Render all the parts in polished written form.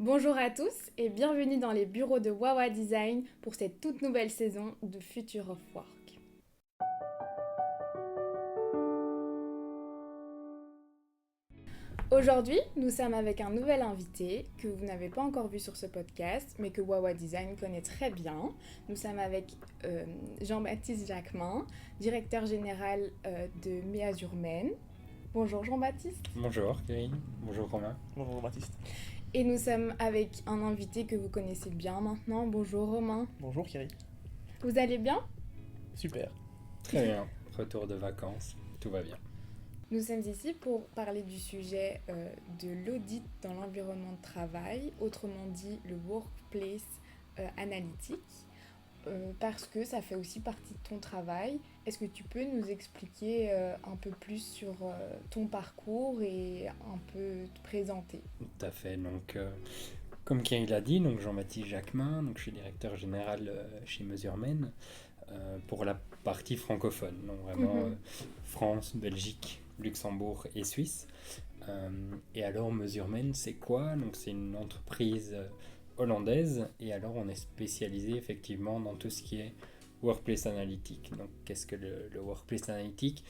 Bonjour à tous et bienvenue dans les bureaux de Wawa Design pour cette toute nouvelle saison de Future of Work. Aujourd'hui, nous sommes avec un nouvel invité que vous n'avez pas encore vu sur ce podcast, mais que Wawa Design connaît très bien. Nous sommes avec Jean-Baptiste Jacquemin, directeur général de Méazurmen. Bonjour Jean-Baptiste. Bonjour Kevin, bonjour Romain. Bonjour Baptiste. Et nous sommes avec un invité que vous connaissez bien maintenant. Bonjour Romain. Bonjour Kiri. Vous allez bien ? Super. Très bien, retour de vacances, tout va bien. Nous sommes ici pour parler du sujet de l'audit dans l'environnement de travail, autrement dit le workplace analytique, parce que ça fait aussi partie de ton travail. Est-ce que tu peux nous expliquer un peu plus sur ton parcours et un peu te présenter ? Tout à fait, donc comme Kevin l'a dit, donc Jean-Baptiste Jacquemin, donc je suis directeur général chez Mesurmen pour la partie francophone, donc vraiment France, Belgique, Luxembourg et Suisse. Et alors Mesurmen c'est quoi ? Donc c'est une entreprise hollandaise et alors on est spécialisé effectivement dans tout ce qui est workplace analytique. Donc qu'est-ce que le workplace analytique ?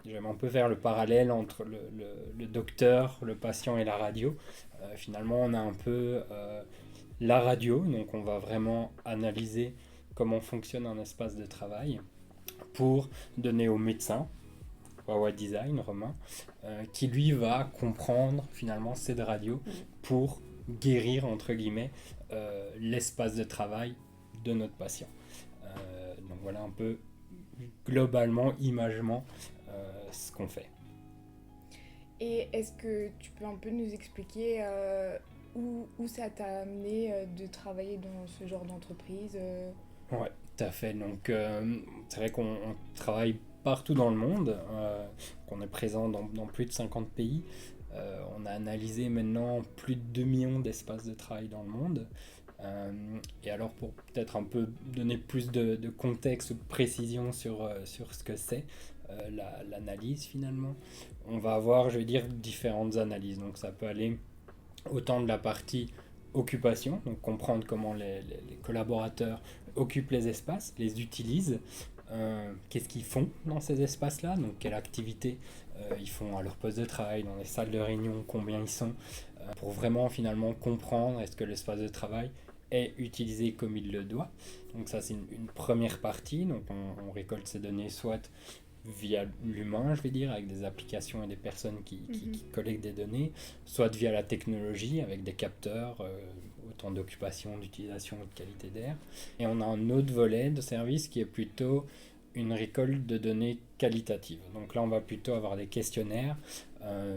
J'aime un peu faire le parallèle entre le docteur, le patient et la radio. Finalement on a un peu la radio, donc on va vraiment analyser comment fonctionne un espace de travail pour donner au médecin, Wawa Design, Romain, qui lui va comprendre finalement cette radio pour guérir entre guillemets l'espace de travail de notre patient. Donc voilà un peu globalement, imagement, ce qu'on fait. Et est-ce que tu peux un peu nous expliquer où ça t'a amené de travailler dans ce genre d'entreprise Ouais, tout à fait. Donc c'est vrai qu'on travaille partout dans le monde, qu'on est présent dans plus de 50 pays. On a analysé maintenant plus de 2 millions d'espaces de travail dans le monde. Et alors pour peut-être un peu donner plus de contexte ou de précision sur ce que c'est l'analyse finalement, on va avoir, je vais dire, différentes analyses. Donc ça peut aller autant de la partie occupation, donc comprendre comment les collaborateurs occupent les espaces, les utilisent, qu'est-ce qu'ils font dans ces espaces-là, donc quelle activité ils font à leur poste de travail, dans les salles de réunion, combien ils sont, pour vraiment finalement comprendre est-ce que l'espace de travail est utilisé comme il le doit. Donc ça c'est une première partie, donc on récolte ces données soit via l'humain, je vais dire, avec des applications et des personnes qui collectent des données, soit via la technologie, avec des capteurs, autant d'occupation, d'utilisation, de qualité d'air. Et on a un autre volet de service qui est plutôt une récolte de données qualitatives. Donc là, on va plutôt avoir des questionnaires,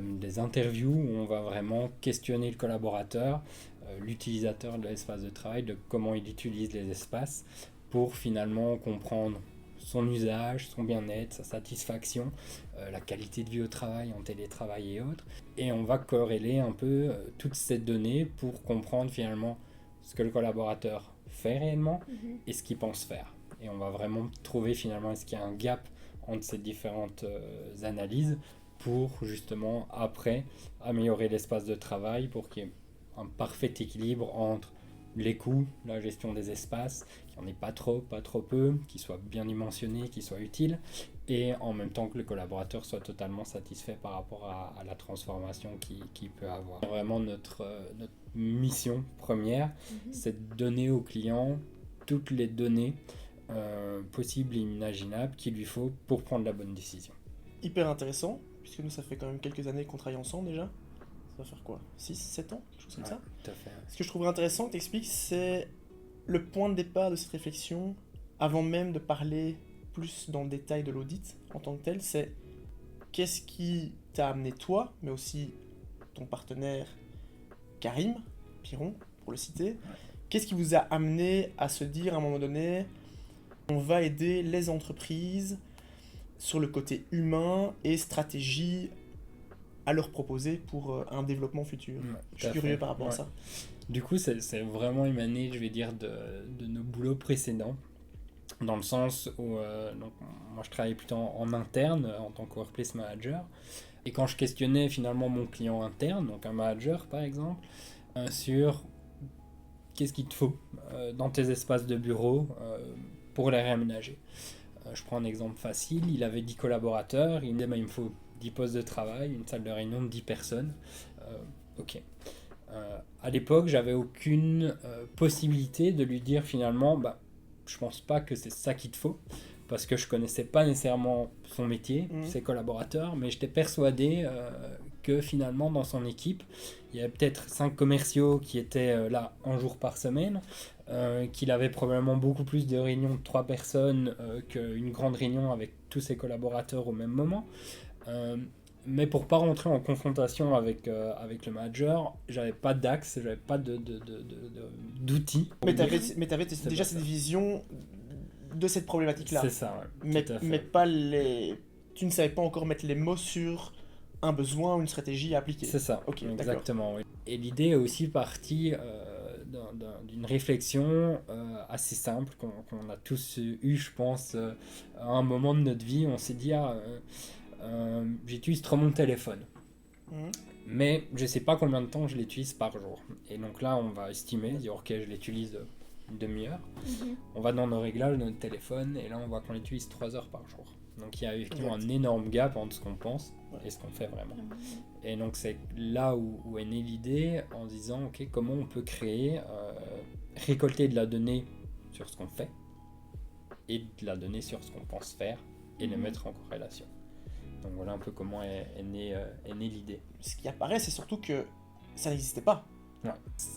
des interviews où on va vraiment questionner le collaborateur, l'utilisateur de l'espace de travail, de comment il utilise les espaces pour finalement comprendre son usage, son bien-être, sa satisfaction, la qualité de vie au travail, en télétravail et autres. Et on va corréler un peu toutes ces données pour comprendre finalement ce que le collaborateur fait réellement et ce qu'il pense faire. Et on va vraiment trouver finalement est-ce qu'il y a un gap entre ces différentes analyses pour justement après améliorer l'espace de travail pour qu'il y ait un parfait équilibre entre les coûts, la gestion des espaces, qu'il n'y en ait pas trop peu, qu'ils soient bien dimensionnés, qu'ils soient utiles, et en même temps que le collaborateur soit totalement satisfait par rapport à la transformation qu'il peut avoir. Vraiment notre mission première, c'est de donner au client toutes les données possibles et imaginables qu'il lui faut pour prendre la bonne décision. Hyper intéressant, puisque nous ça fait quand même quelques années qu'on travaille ensemble déjà. Ça va faire quoi, 6, 7 ans, quelque chose comme ça. Tout à fait. Ce que je trouverais intéressant que tu expliques, c'est le point de départ de cette réflexion, avant même de parler plus dans le détail de l'audit en tant que tel, c'est qu'est-ce qui t'a amené toi, mais aussi ton partenaire Karim Piron, pour le citer, qu'est-ce qui vous a amené à se dire à un moment donné, on va aider les entreprises sur le côté humain et stratégie à leur proposer pour un développement futur. Je suis curieux par rapport à ça. Du coup, c'est vraiment émané, je vais dire, de nos boulots précédents, dans le sens où donc, moi je travaillais plutôt en interne en tant que workplace manager, et quand je questionnais finalement mon client interne, donc un manager par exemple, sur qu'est-ce qu'il te faut dans tes espaces de bureau pour les réaménager. Je prends un exemple facile, il avait 10 collaborateurs, il me dit il me faut 10 postes de travail, une salle de réunion de 10 personnes. Ok. À l'époque, j'avais aucune possibilité de lui dire finalement, je pense pas que c'est ça qu'il te faut, parce que je connaissais pas nécessairement son métier, ses collaborateurs, mais j'étais persuadé que finalement dans son équipe, il y avait peut-être 5 commerciaux qui étaient là un jour par semaine, qu'il avait probablement beaucoup plus de réunions de 3 personnes qu'une grande réunion avec tous ses collaborateurs au même moment. Mais pour pas rentrer en confrontation avec le manager, j'avais pas d'axe, j'avais pas d'outils. Mais t'avais déjà cette vision de cette problématique-là. C'est ça, ouais, tout à fait. Mais pas tu ne savais pas encore mettre les mots sur un besoin ou une stratégie à appliquer. C'est ça, okay, exactement. Oui. Et l'idée est aussi partie d'une réflexion assez simple qu'on a tous eu, je pense, à un moment de notre vie. On s'est dit, j'utilise trop mon téléphone. Mais je sais pas combien de temps je l'utilise par jour. Et donc là, on va estimer, dire ok, je l'utilise une demi-heure. On va dans nos réglages de notre téléphone et là, on voit qu'on l'utilise 3 heures par jour. Donc il y a effectivement un énorme gap entre ce qu'on pense et ce qu'on fait vraiment. Et donc c'est là où est née l'idée en disant ok, comment on peut créer, récolter de la donnée sur ce qu'on fait et de la donnée sur ce qu'on pense faire et les mettre en corrélation. Donc voilà un peu comment est née l'idée. Ce qui apparaît, c'est surtout que ça n'existait pas. Ouais.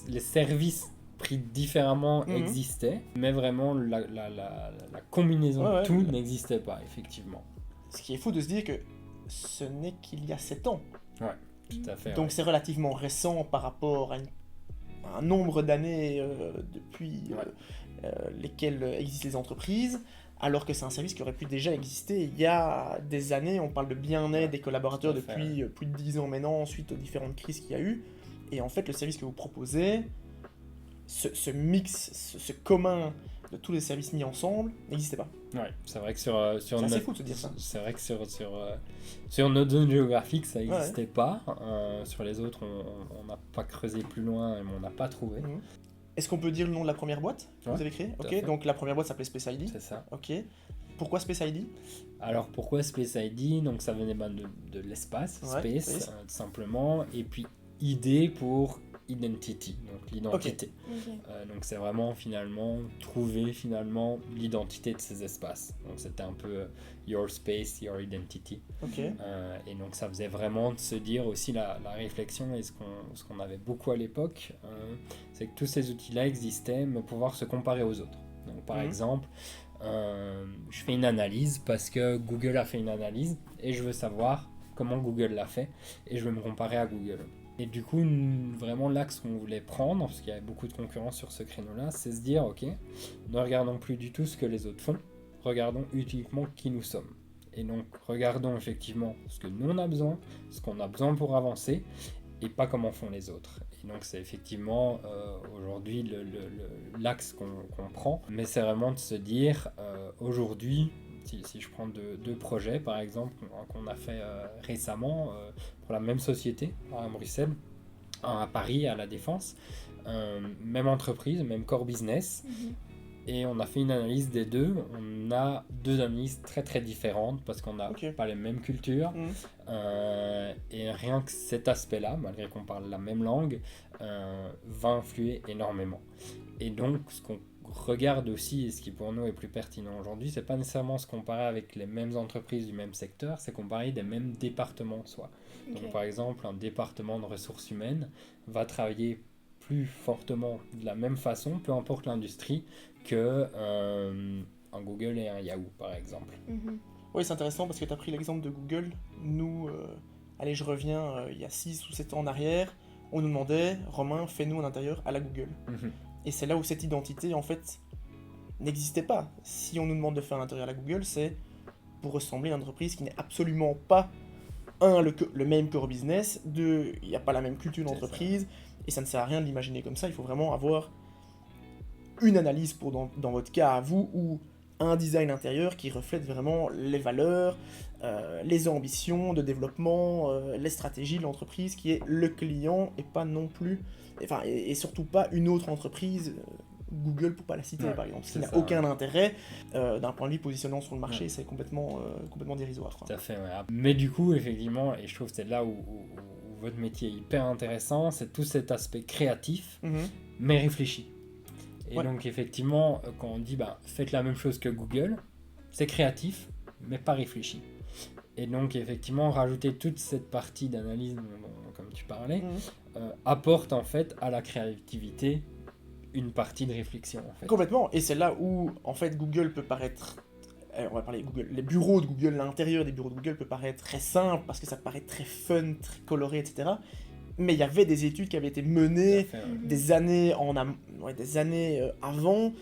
Les services pris différemment existaient, mais vraiment la combinaison de tout n'existait pas, effectivement. Ce qui est fou de se dire que ce n'est qu'il y a 7 ans. Ouais, tout à fait. Donc c'est relativement récent par rapport à un nombre d'années depuis lesquelles existent les entreprises. Alors que c'est un service qui aurait pu déjà exister il y a des années. On parle de bien-être des collaborateurs depuis plus de 10 ans maintenant, suite aux différentes crises qu'il y a eu. Et en fait, le service que vous proposez, ce mix, ce commun de tous les services mis ensemble, n'existait pas. Ouais, c'est vrai que sur c'est assez fou de se dire ça. C'est vrai que sur notre zone géographique, ça n'existait pas. Sur les autres, on n'a pas creusé plus loin et on n'a pas trouvé. Est-ce qu'on peut dire le nom de la première boîte que vous avez créée? Ok, donc la première boîte s'appelait Space ID. C'est ça. Ok. Pourquoi Space ID? Alors pourquoi Space ID? Donc ça venait de l'espace, space. Tout simplement, et puis ID pour identity, donc l'identité. Donc c'est vraiment finalement trouver finalement l'identité de ces espaces. Donc c'était un peu your space, your identity. Et donc ça faisait vraiment de se dire aussi la réflexion et ce qu'on avait beaucoup à l'époque, c'est que tous ces outils-là existaient, mais pouvoir se comparer aux autres. Donc par exemple, je fais une analyse parce que Google a fait une analyse et je veux savoir comment Google l'a fait et je veux me comparer à Google. Et du coup, vraiment l'axe qu'on voulait prendre, parce qu'il y avait beaucoup de concurrence sur ce créneau-là, c'est se dire, ok, ne regardons plus du tout ce que les autres font, regardons uniquement qui nous sommes. Et donc, regardons effectivement ce que nous on a besoin, ce qu'on a besoin pour avancer, et pas comment font les autres. Et donc, c'est effectivement aujourd'hui l'axe qu'on prend, mais c'est vraiment de se dire, aujourd'hui, si je prends deux projets, par exemple, qu'on a fait récemment pour la même société à Bruxelles, à Paris, à La Défense, même entreprise, même core business, et on a fait une analyse des deux. On a deux analyses très très différentes parce qu'on n'a pas les mêmes cultures, et rien que cet aspect-là, malgré qu'on parle la même langue, va influer énormément. Et donc, ce qu'on regarde aussi, et ce qui pour nous est plus pertinent aujourd'hui, c'est pas nécessairement se comparer avec les mêmes entreprises du même secteur, c'est comparer des mêmes départements soit. Donc par exemple, un département de ressources humaines va travailler plus fortement de la même façon, peu importe l'industrie, que un Google et un Yahoo par exemple. Oui, c'est intéressant parce que tu as pris l'exemple de Google. Nous, allez, je reviens il y a 6 ou 7 ans en arrière, on nous demandait, Romain, fais-nous un intérieur à la Google. Et c'est là où cette identité, en fait, n'existait pas. Si on nous demande de faire un intérieur à la Google, c'est pour ressembler à une entreprise qui n'est absolument pas, le même core business, il n'y a pas la même culture d'entreprise, et ça ne sert à rien de l'imaginer comme ça. Il faut vraiment avoir une analyse pour, dans votre cas à vous, où un design intérieur qui reflète vraiment les valeurs, les ambitions de développement, les stratégies de l'entreprise, qui est le client et pas non plus, enfin, et surtout pas une autre entreprise, Google pour pas la citer par exemple, ce qui n'a aucun intérêt d'un point de vue positionnement sur le marché, c'est complètement dérisoire. Quoi. Tout à fait, ouais. Mais du coup, effectivement, et je trouve que c'est là où votre métier est hyper intéressant, c'est tout cet aspect créatif, mais réfléchi. Et donc effectivement, quand on dit faites la même chose que Google, c'est créatif, mais pas réfléchi. Et donc effectivement, rajouter toute cette partie d'analyse, comme tu parlais, apporte en fait à la créativité une partie de réflexion. En fait. Complètement, et c'est là où en fait Google peut paraître... on va parler Google, les bureaux de Google, l'intérieur des bureaux de Google peut paraître très simple, parce que ça paraît très fun, très coloré, etc. Mais il y avait des études qui avaient été menées des années avant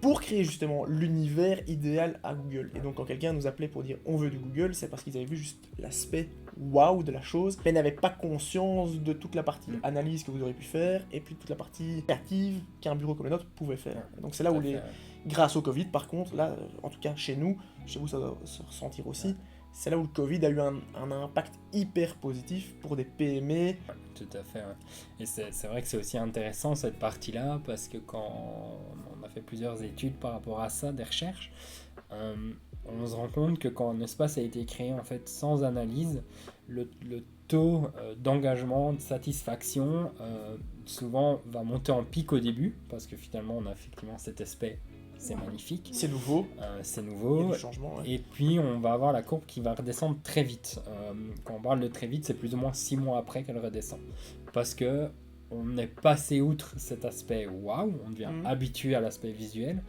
pour créer justement l'univers idéal à Google. Et donc quand quelqu'un nous appelait pour dire on veut du Google, c'est parce qu'ils avaient vu juste l'aspect waouh de la chose, mais n'avaient pas conscience de toute la partie analyse que vous auriez pu faire, et puis toute la partie créative qu'un bureau comme le nôtre pouvait faire. Et donc c'est là où grâce au Covid par contre, là en tout cas chez nous, chez vous ça doit se ressentir aussi, c'est là où le Covid a eu un impact hyper positif pour des PME. Tout à fait, et c'est vrai que c'est aussi intéressant cette partie-là, parce que quand on a fait plusieurs études par rapport à ça, des recherches, on se rend compte que quand un espace a été créé en fait sans analyse, le taux d'engagement, de satisfaction, souvent va monter en pic au début, parce que finalement on a effectivement cet aspect. C'est magnifique. C'est nouveau. C'est nouveau. Il y a du changement, Et puis, on va avoir la courbe qui va redescendre très vite. Quand on parle de très vite, c'est plus ou moins 6 mois après qu'elle redescend. Parce que on est passé outre cet aspect waouh, on devient habitué à l'aspect visuel.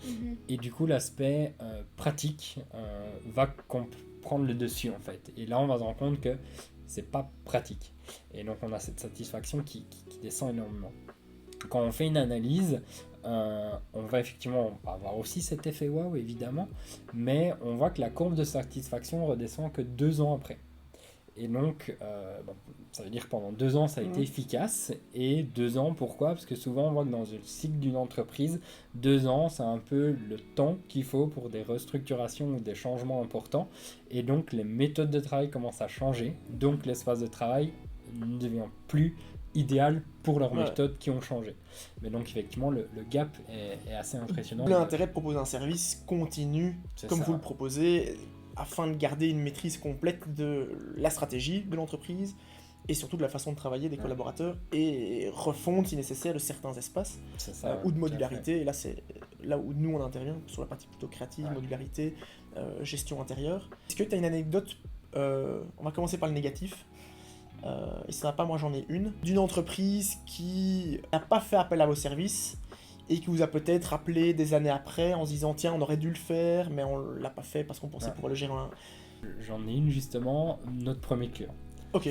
Et du coup, l'aspect pratique va prendre le dessus, en fait. Et là, on va se rendre compte que c'est pas pratique. Et donc, on a cette satisfaction qui descend énormément. Quand on fait une analyse, on va effectivement avoir aussi cet effet wow évidemment, mais on voit que la courbe de satisfaction redescend que 2 ans après. Et donc, ça veut dire que pendant 2 ans ça a été efficace. Et 2 ans, pourquoi ? Parce que souvent on voit que dans le cycle d'une entreprise, 2 ans c'est un peu le temps qu'il faut pour des restructurations ou des changements importants. Et donc les méthodes de travail commencent à changer. Donc l'espace de travail ne devient plus idéal pour leurs méthodes qui ont changé. Mais donc effectivement le gap est assez impressionnant. L'intérêt de proposer un service continu comme vous le proposez, afin de garder une maîtrise complète de la stratégie de l'entreprise et surtout de la façon de travailler des collaborateurs, et refondre si nécessaire de certains espaces ou de modularité. Et là c'est là où nous on intervient sur la partie plutôt créative, modularité, gestion intérieure. Est-ce que tu as une anecdote, on va commencer par le négatif, et ça va pas, moi j'en ai une, d'une entreprise qui n'a pas fait appel à vos services et qui vous a peut-être appelé des années après en se disant tiens on aurait dû le faire mais on l'a pas fait parce qu'on pensait pouvoir le gérer. J'en ai une justement, notre premier client. Ok.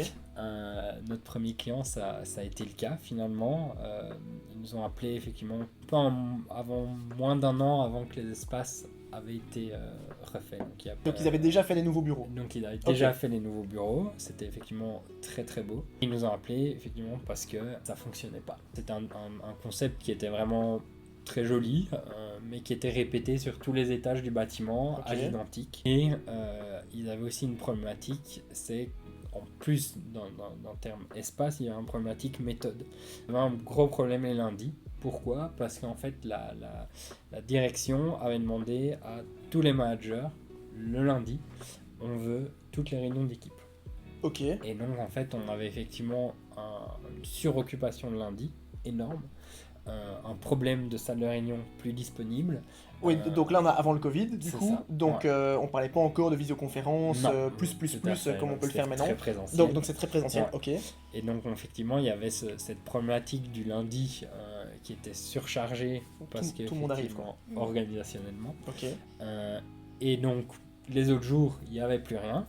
Notre premier client, ça a été le cas finalement. Ils nous ont appelé effectivement moins d'1 an avant que les espaces avaient été refaits. Donc ils avaient déjà fait les nouveaux bureaux. Donc ils avaient déjà fait les nouveaux bureaux. C'était effectivement très très beau. Ils nous ont appelé effectivement parce que ça fonctionnait pas. C'était un concept qui était vraiment très joli, mais qui était répété sur tous les étages du bâtiment à l'identique. Et ils avaient aussi une problématique, c'est en plus dans termes espace, il y a une problématique méthode. Il y avait un gros problème les lundis. Pourquoi ? Parce qu'en fait la direction avait demandé à tous les managers le lundi, on veut toutes les réunions d'équipe. Ok. Et donc en fait on avait effectivement une suroccupation le lundi énorme, un problème de salle de réunion plus disponible. Oui, donc là on a avant le Covid du coup, donc on parlait pas encore de visioconférence, plus comme on peut le faire maintenant. Très présentiel. Donc c'est très présentiel, ok. Et donc effectivement il y avait cette problématique du lundi qui était surchargée parce que tout le monde arrive quoi. Organisationnellement. Ok. Et donc les autres jours il n'y avait plus rien.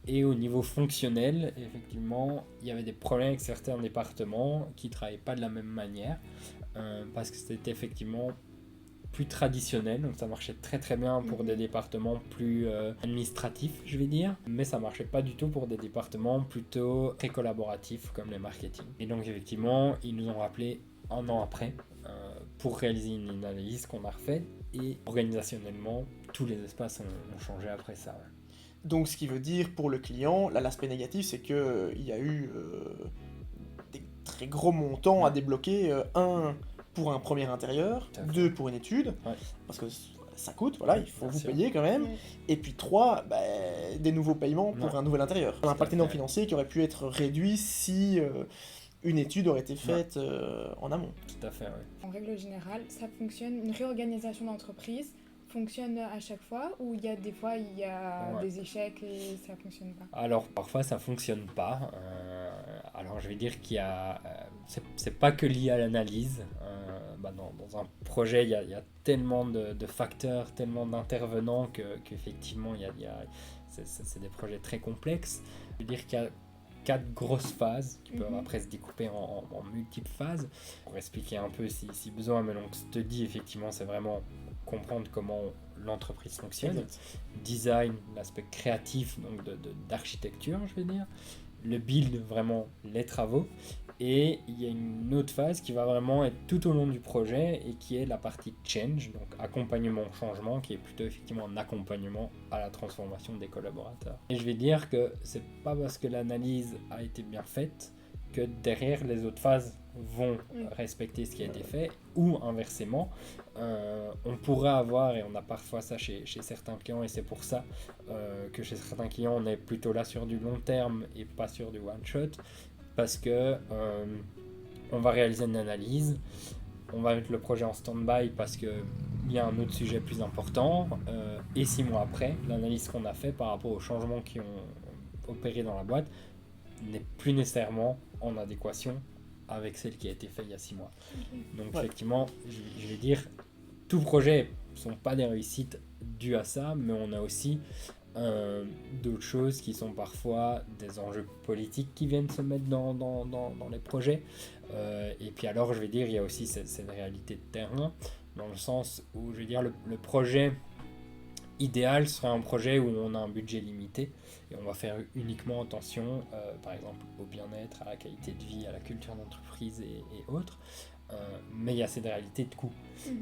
Et au niveau fonctionnel, effectivement, il y avait des problèmes avec certains départements qui ne travaillaient pas de la même manière, parce que c'était effectivement plus traditionnel, donc ça marchait très très bien pour des départements plus administratifs, je vais dire, mais ça marchait pas du tout pour des départements plutôt très collaboratifs comme les marketing. Et donc effectivement, ils nous ont rappelé 1 an après pour réaliser une analyse qu'on a refaite, et organisationnellement, tous les espaces ont changé après ça. Ouais. Donc ce qui veut dire pour le client, là l'aspect négatif c'est que il y a eu des très gros montants à débloquer, un pour un premier intérieur, deux pour une étude, parce que ça coûte, voilà, il faut vous payer quand même, et puis trois, des nouveaux paiements pour un nouvel intérieur. Un impact énorme financier qui aurait pu être réduit si une étude aurait été faite en amont. Tout à fait, oui. En règle générale, ça fonctionne, une réorganisation d'entreprise fonctionne à chaque fois, ou il y a des fois il y a des échecs et ça fonctionne pas? Alors parfois ça fonctionne pas. Alors je vais dire qu'il y a, c'est pas que lié à l'analyse. Dans un projet il y a tellement de facteurs, tellement d'intervenants qu'effectivement c'est des projets très complexes. Je veux dire qu'il y a 4 grosses phases qui peuvent après se découper en multiples phases. Pour expliquer un peu si besoin, mais donc je te dis effectivement c'est vraiment comprendre comment l'entreprise fonctionne. Exact. Design, l'aspect créatif, donc d'architecture, je vais dire. Le build, vraiment les travaux. Et il y a une autre phase qui va vraiment être tout au long du projet et qui est la partie change, donc accompagnement au changement, qui est plutôt effectivement un accompagnement à la transformation des collaborateurs. Et je vais dire que c'est pas parce que l'analyse a été bien faite que derrière les autres phases vont respecter ce qui a été fait, ou inversement, on pourrait avoir, et on a parfois ça chez certains clients, et c'est pour ça que chez certains clients on est plutôt là sur du long terme et pas sur du one shot, parce que on va réaliser une analyse, on va mettre le projet en stand-by parce qu'il y a un autre sujet plus important, et 6 mois après, l'analyse qu'on a fait par rapport aux changements qui ont opéré dans la boîte n'est plus nécessairement en adéquation avec celle qui a été faite il y a 6 mois. Donc effectivement, je vais dire, tous projets ne sont pas des réussites dues à ça, mais on a aussi d'autres choses qui sont parfois des enjeux politiques qui viennent se mettre dans les projets. Et puis alors, je vais dire, il y a aussi cette réalité de terrain, dans le sens où, je vais dire, le projet idéal serait un projet où on a un budget limité et on va faire uniquement attention, par exemple, au bien-être, à la qualité de vie, à la culture d'entreprise et autres. Mais il y a cette réalité de coût.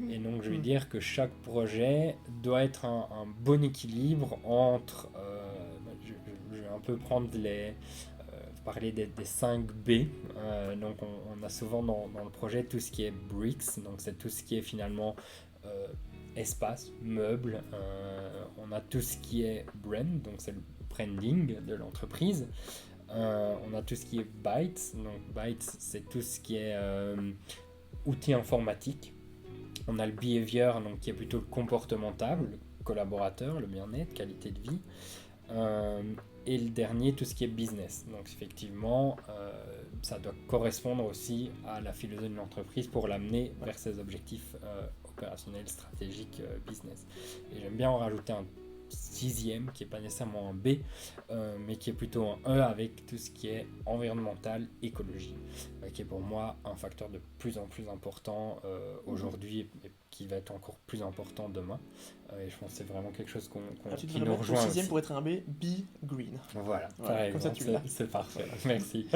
Et donc, je vais dire que chaque projet doit être un bon équilibre entre... je vais un peu prendre parler des 5 B. Donc, on a souvent dans le projet tout ce qui est bricks. Donc, c'est tout ce qui est finalement... espace, meubles, on a tout ce qui est brand, donc c'est le branding de l'entreprise, on a tout ce qui est bytes, donc bytes c'est tout ce qui est outils informatiques, on a le behavior, donc qui est plutôt le comportemental, le collaborateur, le bien-être, qualité de vie, et le dernier tout ce qui est business, donc effectivement ça doit correspondre aussi à la philosophie de l'entreprise pour l'amener vers ses objectifs opérationnel, stratégique, business. Et j'aime bien en rajouter un 6e qui n'est pas nécessairement un B, mais qui est plutôt un E avec tout ce qui est environnemental, écologie, qui est pour moi un facteur de plus en plus important aujourd'hui et qui va être encore plus important demain. Et je pense que c'est vraiment quelque chose qui nous rejoint. Le 6e pour être un B, be green. Voilà, comme ça tu l'as. C'est parfait, merci.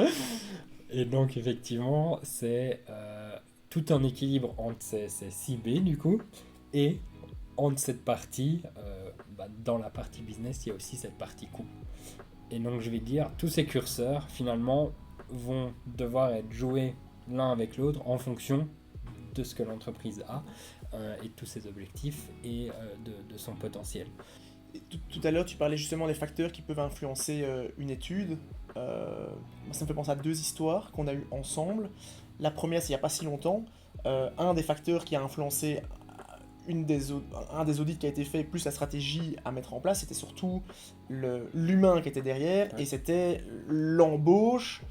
Et donc effectivement, c'est tout un équilibre entre ces 6 B du coup, et entre cette partie, dans la partie business, il y a aussi cette partie coût. Et donc je vais dire, tous ces curseurs finalement vont devoir être joués l'un avec l'autre en fonction de ce que l'entreprise a et de tous ses objectifs et de son potentiel. Tout à l'heure, tu parlais justement des facteurs qui peuvent influencer une étude. Ça me fait penser à 2 histoires qu'on a eues ensemble. La première, c'est il n'y a pas si longtemps. Un des facteurs qui a influencé un des audits qui a été fait, plus la stratégie à mettre en place, c'était surtout l'humain qui était derrière, et c'était l'embauche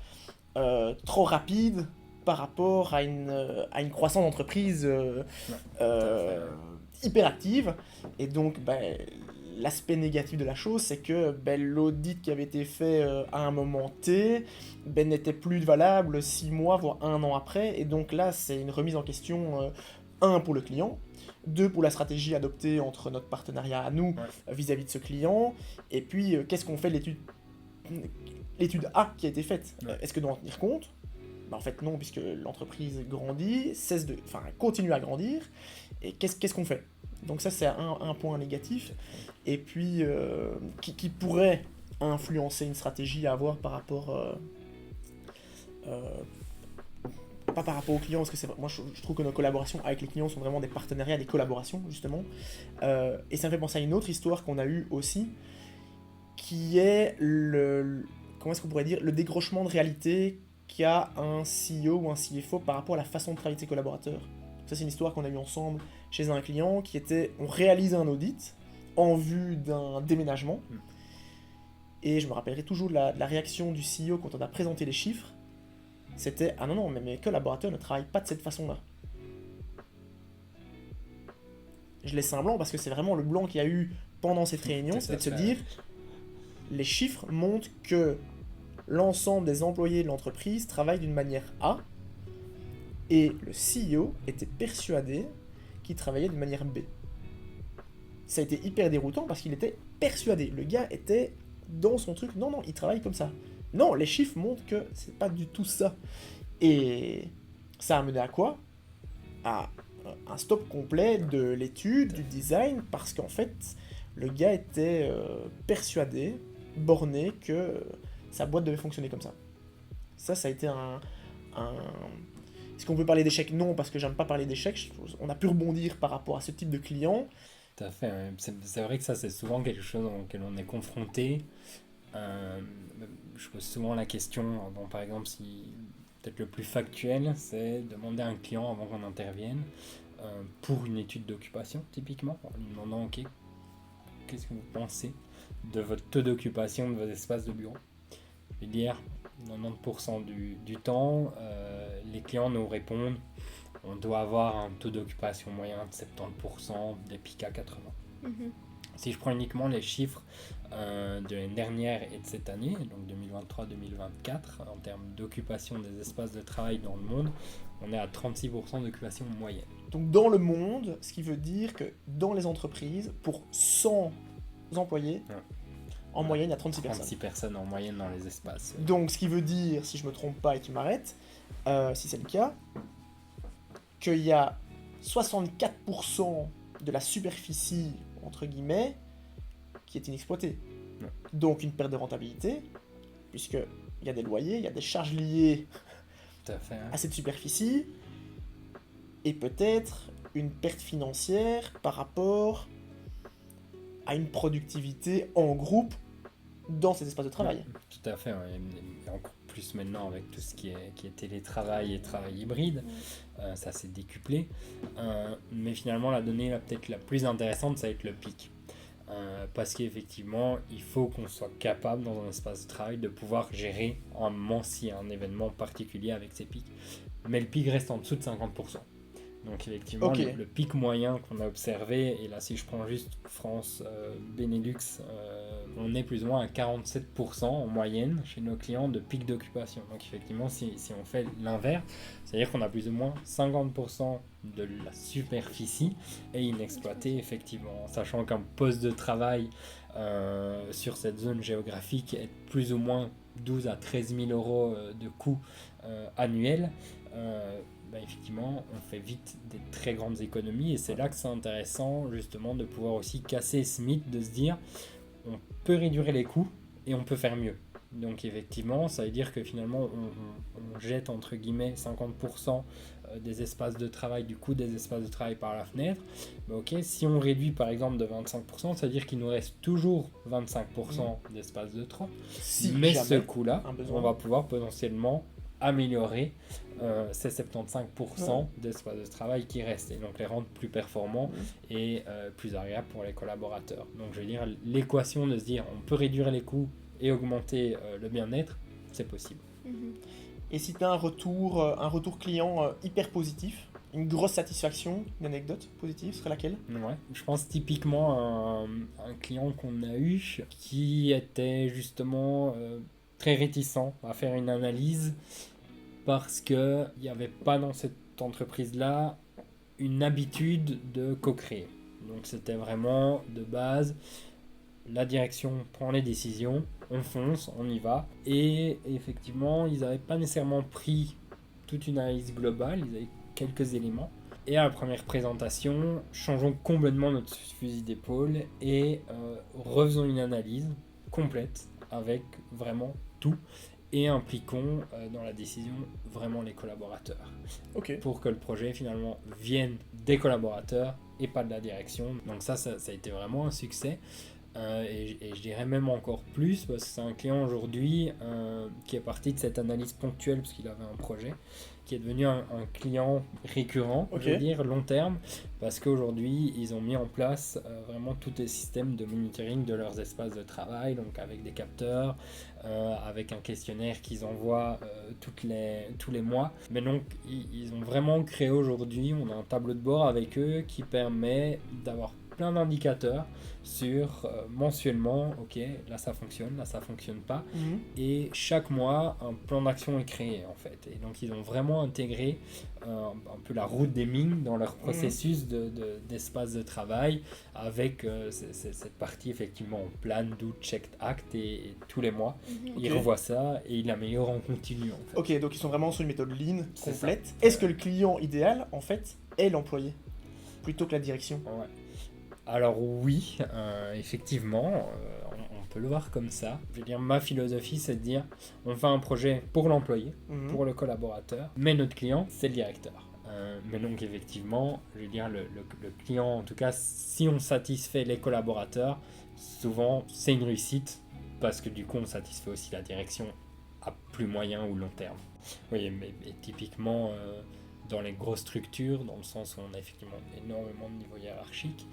trop rapide par rapport à une croissance d'entreprise hyper active. Et donc, l'aspect négatif de la chose, c'est que l'audit qui avait été fait à un moment T n'était plus valable 6 mois, voire 1 an après. Et donc là, c'est une remise en question, 1 pour le client, 2 pour la stratégie adoptée entre notre partenariat à nous vis-à-vis de ce client, et puis qu'est-ce qu'on fait de l'étude A qui a été faite. Est-ce que doit en tenir compte Bah, en fait non, puisque l'entreprise grandit, continue à grandir, et qu'est-ce qu'on fait? Donc ça c'est un point négatif, et puis qui pourrait influencer une stratégie à avoir par rapport... pas par rapport aux clients, parce que moi je trouve que nos collaborations avec les clients sont vraiment des partenariats, des collaborations justement. Et ça me fait penser à une autre histoire qu'on a eue aussi, qui est comment est-ce qu'on pourrait dire, le décrochement de réalité qu'a un CEO ou un CFO par rapport à la façon de travailler de ses collaborateurs. Ça c'est une histoire qu'on a eue ensemble chez un client qui était, on réalise un audit en vue d'un déménagement, et je me rappellerai toujours de la réaction du CEO quand on a présenté les chiffres. C'était « Ah non, mais mes collaborateurs ne travaillent pas de cette façon-là. » Je laisse un blanc parce que c'est vraiment le blanc qu'il y a eu pendant cette réunion, c'était de se dire « Les chiffres montrent que l'ensemble des employés de l'entreprise travaillent d'une manière A, et le CEO était persuadé qu'il travaillait d'une manière B. » Ça a été hyper déroutant parce qu'il était persuadé. Le gars était dans son truc « Non, il travaille comme ça. » Non, les chiffres montrent que c'est pas du tout ça. Et ça a mené à quoi? À un stop complet de l'étude, du design, parce qu'en fait, le gars était persuadé, borné, que sa boîte devait fonctionner comme ça. Ça a été un... Est-ce qu'on peut parler d'échec? Non, parce que j'aime pas parler d'échec. On a pu rebondir par rapport à ce type de client. Tout à fait, ouais. C'est vrai que ça, c'est souvent quelque chose auquel on est confronté. Je pose souvent la question, bon, par exemple, si peut-être le plus factuel, c'est demander à un client avant qu'on intervienne pour une étude d'occupation, typiquement, en lui demandant, ok, qu'est-ce que vous pensez de votre taux d'occupation de vos espaces de bureau? Et dire, 90% du temps, les clients nous répondent, on doit avoir un taux d'occupation moyen de 70%, des pics à 80%. Si je prends uniquement les chiffres de l'année dernière et de cette année, donc 2023-2024, en termes d'occupation des espaces de travail dans le monde, on est à 36% d'occupation moyenne. Donc dans le monde, ce qui veut dire que dans les entreprises, pour 100 employés, en moyenne, il y a 36 personnes. 36 personnes en moyenne dans les espaces. Donc ce qui veut dire, si je me trompe pas et tu m'arrêtes, si c'est le cas, qu'il y a 64% de la superficie, entre guillemets, qui est inexploitée. Donc une perte de rentabilité, puisqu'il y a des loyers, il y a des charges liées à cette superficie, et peut-être une perte financière par rapport à une productivité en groupe dans cet espace de travail. Tout à fait, et encore plus maintenant avec tout ce qui est télétravail et travail hybride, ça s'est décuplé. Mais finalement, la donnée peut-être la plus intéressante, ça va être le pic. Parce qu'effectivement, il faut qu'on soit capable dans un espace de travail de pouvoir gérer un moment s'il y a un événement particulier avec ces pics. Mais le pic reste en dessous de 50%. Donc effectivement, le pic moyen qu'on a observé, et là si je prends juste France, Benelux, on est plus ou moins à 47% en moyenne chez nos clients de pic d'occupation. Donc effectivement, si on fait l'inverse, c'est-à-dire qu'on a plus ou moins 50% de la superficie est inexploitée effectivement, sachant qu'un poste de travail sur cette zone géographique est plus ou moins 12 à 13 000 euros de coût annuel. Effectivement, on fait vite des très grandes économies, et c'est là que c'est intéressant justement de pouvoir aussi casser ce mythe, de se dire on peut réduire les coûts et on peut faire mieux. Donc effectivement, ça veut dire que finalement on jette entre guillemets 50% des espaces de travail, du coût des espaces de travail par la fenêtre. Mais ok, si on réduit par exemple de 25%, ça veut dire qu'il nous reste toujours 25% d'espaces de travail. Mais ce coût-là, on va pouvoir potentiellement améliorer ces 75% d'espace de travail qui restent, et donc les rendre plus performants et plus agréables pour les collaborateurs. Donc je veux dire, l'équation de se dire on peut réduire les coûts et augmenter le bien-être, c'est possible. Et si tu as un retour client hyper positif, une grosse satisfaction, une anecdote positive, ce serait laquelle? Ouais, je pense typiquement à un client qu'on a eu qui était justement très réticent à faire une analyse, parce qu'il n'y avait pas dans cette entreprise-là une habitude de co-créer. Donc c'était vraiment de base, la direction prend les décisions, on fonce, on y va. Et effectivement, ils n'avaient pas nécessairement pris toute une analyse globale, ils avaient quelques éléments. Et à la première présentation, changeons complètement notre fusil d'épaule et refaisons une analyse complète avec vraiment tout et impliquons dans la décision vraiment les collaborateurs. Ok. Pour que le projet finalement vienne des collaborateurs et pas de la direction. Donc ça a été vraiment un succès. Et je dirais même encore plus parce que c'est un client aujourd'hui qui est parti de cette analyse ponctuelle parce qu'il avait un projet qui est devenu un client récurrent, Ok. je veux dire long terme, parce qu'aujourd'hui ils ont mis en place vraiment tous les systèmes de monitoring de leurs espaces de travail, donc avec des capteurs, avec un questionnaire qu'ils envoient tous les mois. Mais donc ils ont vraiment créé aujourd'hui, on a un tableau de bord avec eux qui permet d'avoir plein d'indicateurs sur mensuellement, ok, là ça fonctionne pas, et chaque mois un plan d'action est créé en fait, et donc ils ont vraiment intégré un peu la route des mines dans leur processus d'espace de travail avec cette partie effectivement plan, do, check, act, et tous les mois ils revoient ça et ils l'améliorent en continu en fait. Ok, donc ils sont vraiment sur une méthode lean C'est complète. ça. Est-ce que le client idéal, en fait, est l'employé plutôt que la direction? Ouais. Alors oui, effectivement, on peut le voir comme ça. Je veux dire, ma philosophie, c'est de dire, on fait un projet pour l'employé, pour le collaborateur, mais notre client, c'est le directeur. Mais donc effectivement, je veux dire, le client, en tout cas, si on satisfait les collaborateurs, souvent c'est une réussite, parce que du coup, on satisfait aussi la direction à plus moyen ou long terme. Oui, mais typiquement... dans les grosses structures, dans le sens où on a effectivement énormément de niveaux hiérarchiques,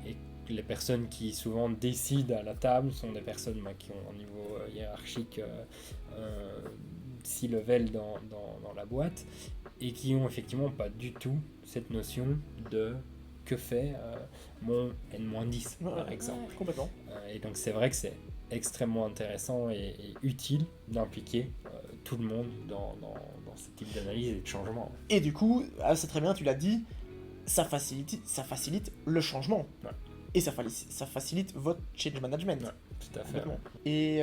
et les personnes qui souvent décident à la table sont des personnes qui ont un niveau hiérarchique C-level dans la boîte, et qui ont effectivement pas du tout cette notion de que fait mon N-10 par exemple. Complètement. Et donc c'est vrai que c'est extrêmement intéressant et utile d'impliquer tout le monde dans ce type d'analyse et de changement. Et du coup, c'est très bien, tu l'as dit, ça facilite le changement. Ouais. Et ça facilite votre change management. Ouais, tout à fait. Complètement. Et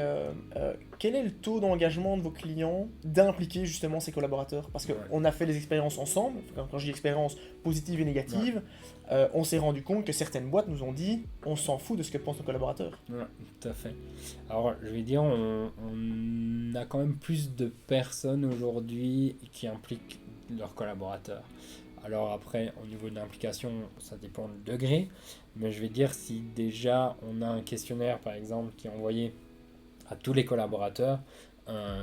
quel est le taux d'engagement de vos clients d'impliquer justement ces collaborateurs? Parce qu'on a fait les expériences ensemble, quand je dis expériences positives et négatives, on s'est rendu compte que certaines boîtes nous ont dit on s'en fout de ce que pensent nos collaborateurs. Ouais, tout à fait. Alors, je vais dire, on a quand même plus de personnes aujourd'hui qui impliquent leurs collaborateurs. Alors après, au niveau de l'implication, ça dépend du degré, mais je vais dire si déjà on a un questionnaire par exemple qui est envoyé à tous les collaborateurs,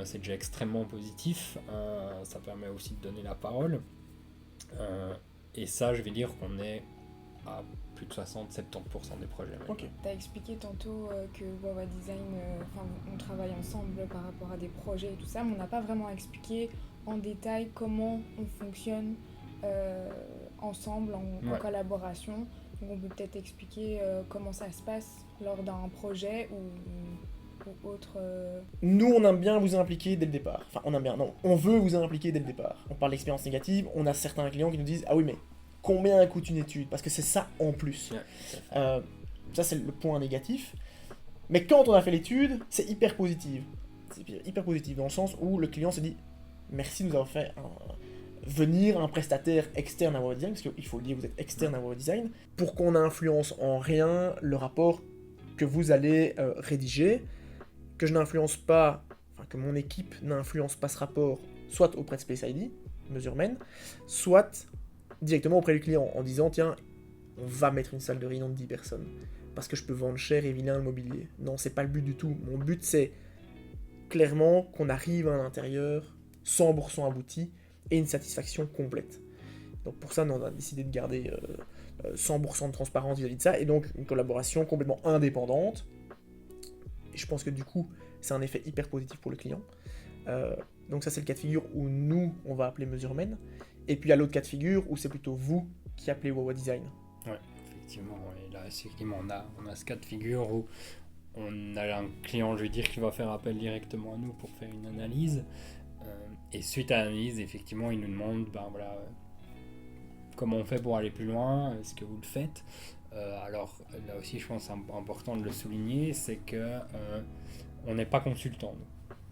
c'est déjà extrêmement positif, ça permet aussi de donner la parole, et ça je vais dire qu'on est à plus de 60-70% des projets. Ok. Tu as expliqué tantôt que Wawa Design, on travaille ensemble par rapport à des projets et tout ça, mais on n'a pas vraiment expliqué en détail comment on fonctionne ensemble, en collaboration. Donc on peut peut-être expliquer comment ça se passe lors d'un projet ou autre. Nous, on aime bien vous impliquer dès le départ. Enfin, on aime bien, non, on veut vous impliquer dès le départ. On parle d'expérience négative, on a certains clients qui nous disent « Ah oui, mais combien coûte une étude ?» Parce que c'est ça en plus. Ouais, ça, c'est le point négatif. Mais quand on a fait l'étude, c'est hyper positif. C'est hyper positif dans le sens où le client se dit « Merci de nous avoir fait venir un prestataire externe à Wawa Design », parce qu'il faut le dire, vous êtes externe à Wawa Design, pour qu'on n'influence en rien le rapport que vous allez rédiger, que je n'influence pas, enfin que mon équipe n'influence pas ce rapport, soit auprès de Space ID, Mesurement, soit directement auprès du client, en disant tiens, on va mettre une salle de réunion de 10 personnes, parce que je peux vendre cher et vilain le mobilier. Non, c'est pas le but du tout. Mon but, c'est clairement qu'on arrive à l'intérieur 100% abouti et une satisfaction complète. Donc pour ça, on a décidé de garder 100% de transparence vis-à-vis de ça, et donc une collaboration complètement indépendante. Et je pense que du coup, c'est un effet hyper positif pour le client. Donc ça, c'est le cas de figure où nous, on va appeler Mesurement. Et puis il y a l'autre cas de figure où c'est plutôt vous qui appelez Wawa Design. Ouais, effectivement. Et là, effectivement, on a ce cas de figure où on a un client, je veux dire, qui va faire appel directement à nous pour faire une analyse. Et suite à l'analyse, effectivement, il nous demande, comment on fait pour aller plus loin, est-ce que vous le faites? Alors là aussi, je pense que c'est important de le souligner, c'est que on n'est pas consultant,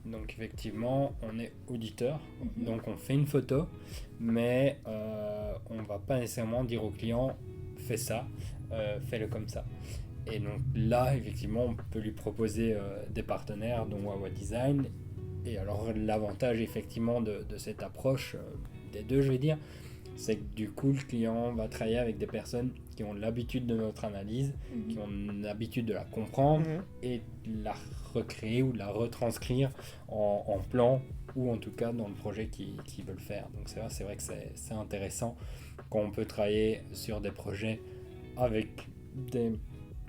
nous. Donc effectivement, on est auditeur, Mhm. donc on fait une photo, mais on va pas nécessairement dire au client fais ça, fais-le comme ça. Et donc là, effectivement, on peut lui proposer des partenaires, dont Wawa Design. Et alors l'avantage effectivement de cette approche, des deux je vais dire, c'est que du coup le client va travailler avec des personnes qui ont l'habitude de notre analyse, Mhm. qui ont l'habitude de la comprendre Mhm. et de la recréer ou de la retranscrire en plan ou en tout cas dans le projet qu'ils veulent faire. Donc c'est vrai que c'est intéressant quand on peut travailler sur des projets avec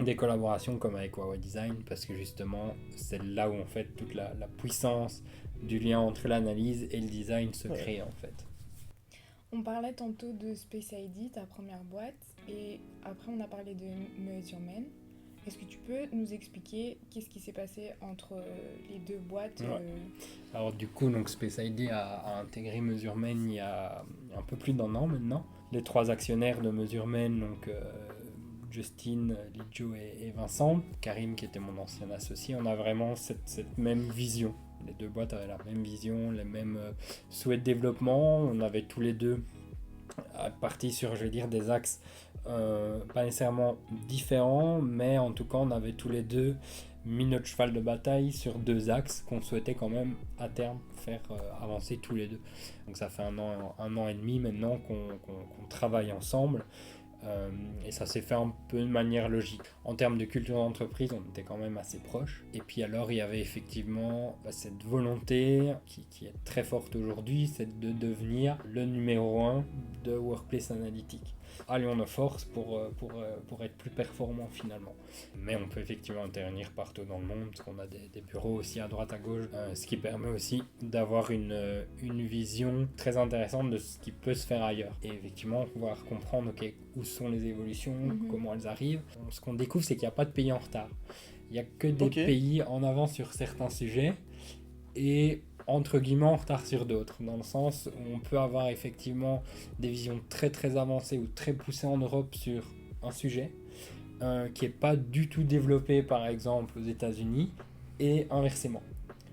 des collaborations comme avec Wawa Design parce que justement c'est là où en fait toute la puissance du lien entre l'analyse et le design se crée en fait. On parlait tantôt de Space ID, ta première boîte, et après on a parlé de Measurement. Est-ce que tu peux nous expliquer qu'est-ce qui s'est passé entre les deux boîtes Ouais. Alors du coup, donc Space ID a intégré Measurement il y a un peu plus d'1 an maintenant. Les 3 actionnaires de Measurement, donc Justine, Lidjo et Vincent, Karim qui était mon ancien associé, on a vraiment cette même vision. Les 2 boîtes avaient la même vision, les mêmes souhaits de développement. On avait tous les deux parti sur, je vais dire, des axes pas nécessairement différents, mais en tout cas, on avait tous les deux mis notre cheval de bataille sur 2 axes qu'on souhaitait quand même à terme faire avancer tous les deux. Donc ça fait un an et demi maintenant qu'on travaille ensemble. Et ça s'est fait un peu de manière logique. En termes de culture d'entreprise, on était quand même assez proches. Et puis alors, il y avait effectivement cette volonté qui est très forte aujourd'hui, c'est de devenir le numéro 1 de Workplace Analytics. Allions nos forces pour être plus performants finalement. Mais on peut effectivement intervenir partout dans le monde, parce qu'on a des bureaux aussi à droite à gauche, ce qui permet aussi d'avoir une vision très intéressante de ce qui peut se faire ailleurs. Et effectivement, pouvoir comprendre où sont les évolutions, comment elles arrivent. Ce qu'on découvre, c'est qu'il n'y a pas de pays en retard. Il n'y a que des pays en avance sur certains sujets et entre guillemets en retard sur d'autres, dans le sens où on peut avoir effectivement des visions très très avancées ou très poussées en Europe sur un sujet qui n'est pas du tout développé par exemple aux États-Unis et inversement.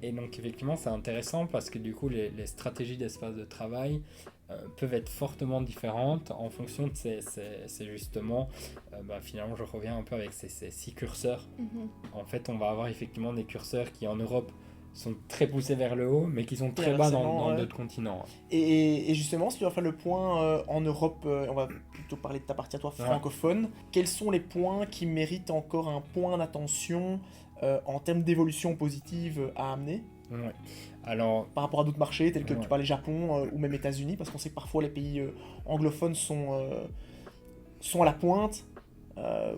Et donc effectivement c'est intéressant parce que du coup les stratégies d'espace de travail peuvent être fortement différentes en fonction de ces justement, finalement je reviens un peu avec ces 6 curseurs. En fait on va avoir effectivement des curseurs qui en Europe sont très poussés vers le haut, mais qui sont très bas dans d'autres continents. Et justement, si tu vas faire le point en Europe, on va plutôt parler de ta partie à toi francophone, quels sont les points qui méritent encore un point d'attention en termes d'évolution positive à amener Alors, par rapport à d'autres marchés, tels que tu parlais Japon ou même États-Unis, parce qu'on sait que parfois les pays anglophones sont à la pointe,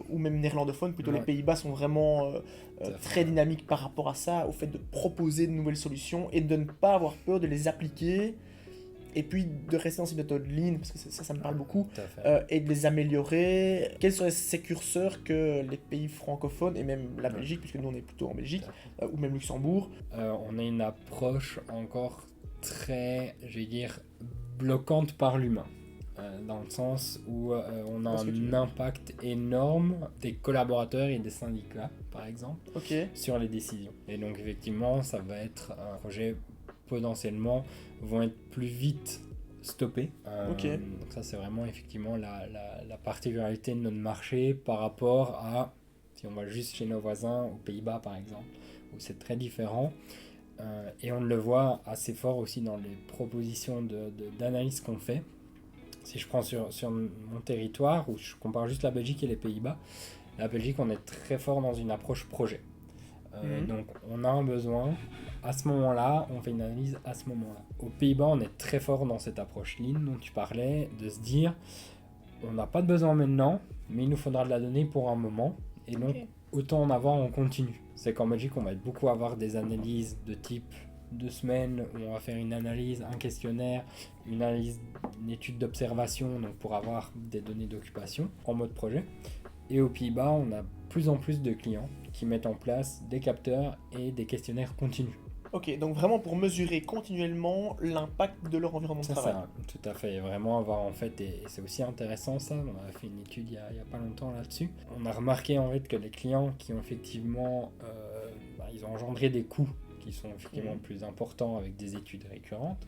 ou même néerlandophones, plutôt les Pays-Bas sont vraiment très dynamiques par rapport à ça, au fait de proposer de nouvelles solutions et de ne pas avoir peur de les appliquer, et puis de rester dans cette méthode lean, parce que ça me parle beaucoup, et de les améliorer. Quels seraient ces curseurs que les pays francophones, et même la Belgique, puisque nous on est plutôt en Belgique, ou même Luxembourg, on a une approche encore très, je vais dire, bloquante par l'humain. Dans le sens où on a un impact énorme des collaborateurs et des syndicats, par exemple, sur les décisions. Et donc, effectivement, ça va être un projet potentiellement vont être plus vite stoppés. Donc ça, c'est vraiment effectivement la particularité de notre marché par rapport à, si on va juste chez nos voisins, aux Pays-Bas, par exemple, où c'est très différent. Et on le voit assez fort aussi dans les propositions d'analyse qu'on fait. Si je prends sur mon territoire, où je compare juste la Belgique et les Pays-Bas, la Belgique, on est très fort dans une approche projet. Donc, on a un besoin, à ce moment-là, on fait une analyse à ce moment-là. Aux Pays-Bas, on est très fort dans cette approche lean dont tu parlais, de se dire, on n'a pas de besoin maintenant, mais il nous faudra de la donnée pour un moment, et donc, autant en avoir en continu. C'est qu'en Belgique, on va beaucoup avoir des analyses de type 2 semaines où on va faire une analyse, un questionnaire, une étude d'observation, donc pour avoir des données d'occupation en mode projet. Et aux Pays-Bas, on a plus en plus de clients qui mettent en place des capteurs et des questionnaires continus. Ok, donc vraiment pour mesurer continuellement l'impact de leur environnement de travail. Ça, tout à fait, et vraiment avoir en fait, et c'est aussi intéressant ça, on a fait une étude il y a pas longtemps là-dessus, on a remarqué en fait que les clients qui ont effectivement, ils ont engendré des coûts qui sont effectivement plus importants avec des études récurrentes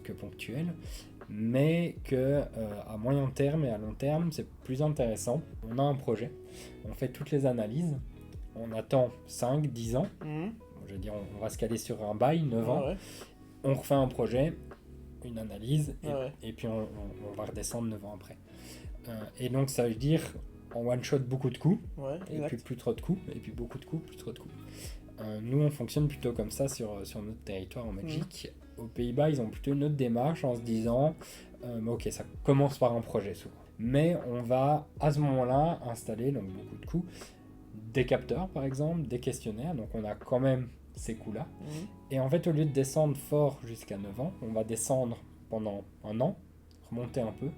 que ponctuelles, mais que à moyen terme et à long terme, c'est plus intéressant. On a un projet, on fait toutes les analyses, on attend 5, 10 ans, je veux dire, on va se caler sur un bail, 9 ans, on refait un projet, une analyse, et puis on va redescendre 9 ans après. Et donc ça veut dire en one shot beaucoup de coûts, et puis plus trop de coûts, et puis beaucoup de coûts, plus trop de coûts. Nous on fonctionne plutôt comme ça sur notre territoire en Belgique. Aux Pays-Bas ils ont plutôt une autre démarche en se disant ok, ça commence par un projet souvent, mais on va à ce moment-là installer, donc beaucoup de coûts, des capteurs par exemple, des questionnaires, donc on a quand même ces coûts-là. Et en fait, au lieu de descendre fort jusqu'à 9 ans, on va descendre pendant un an, remonter un peu.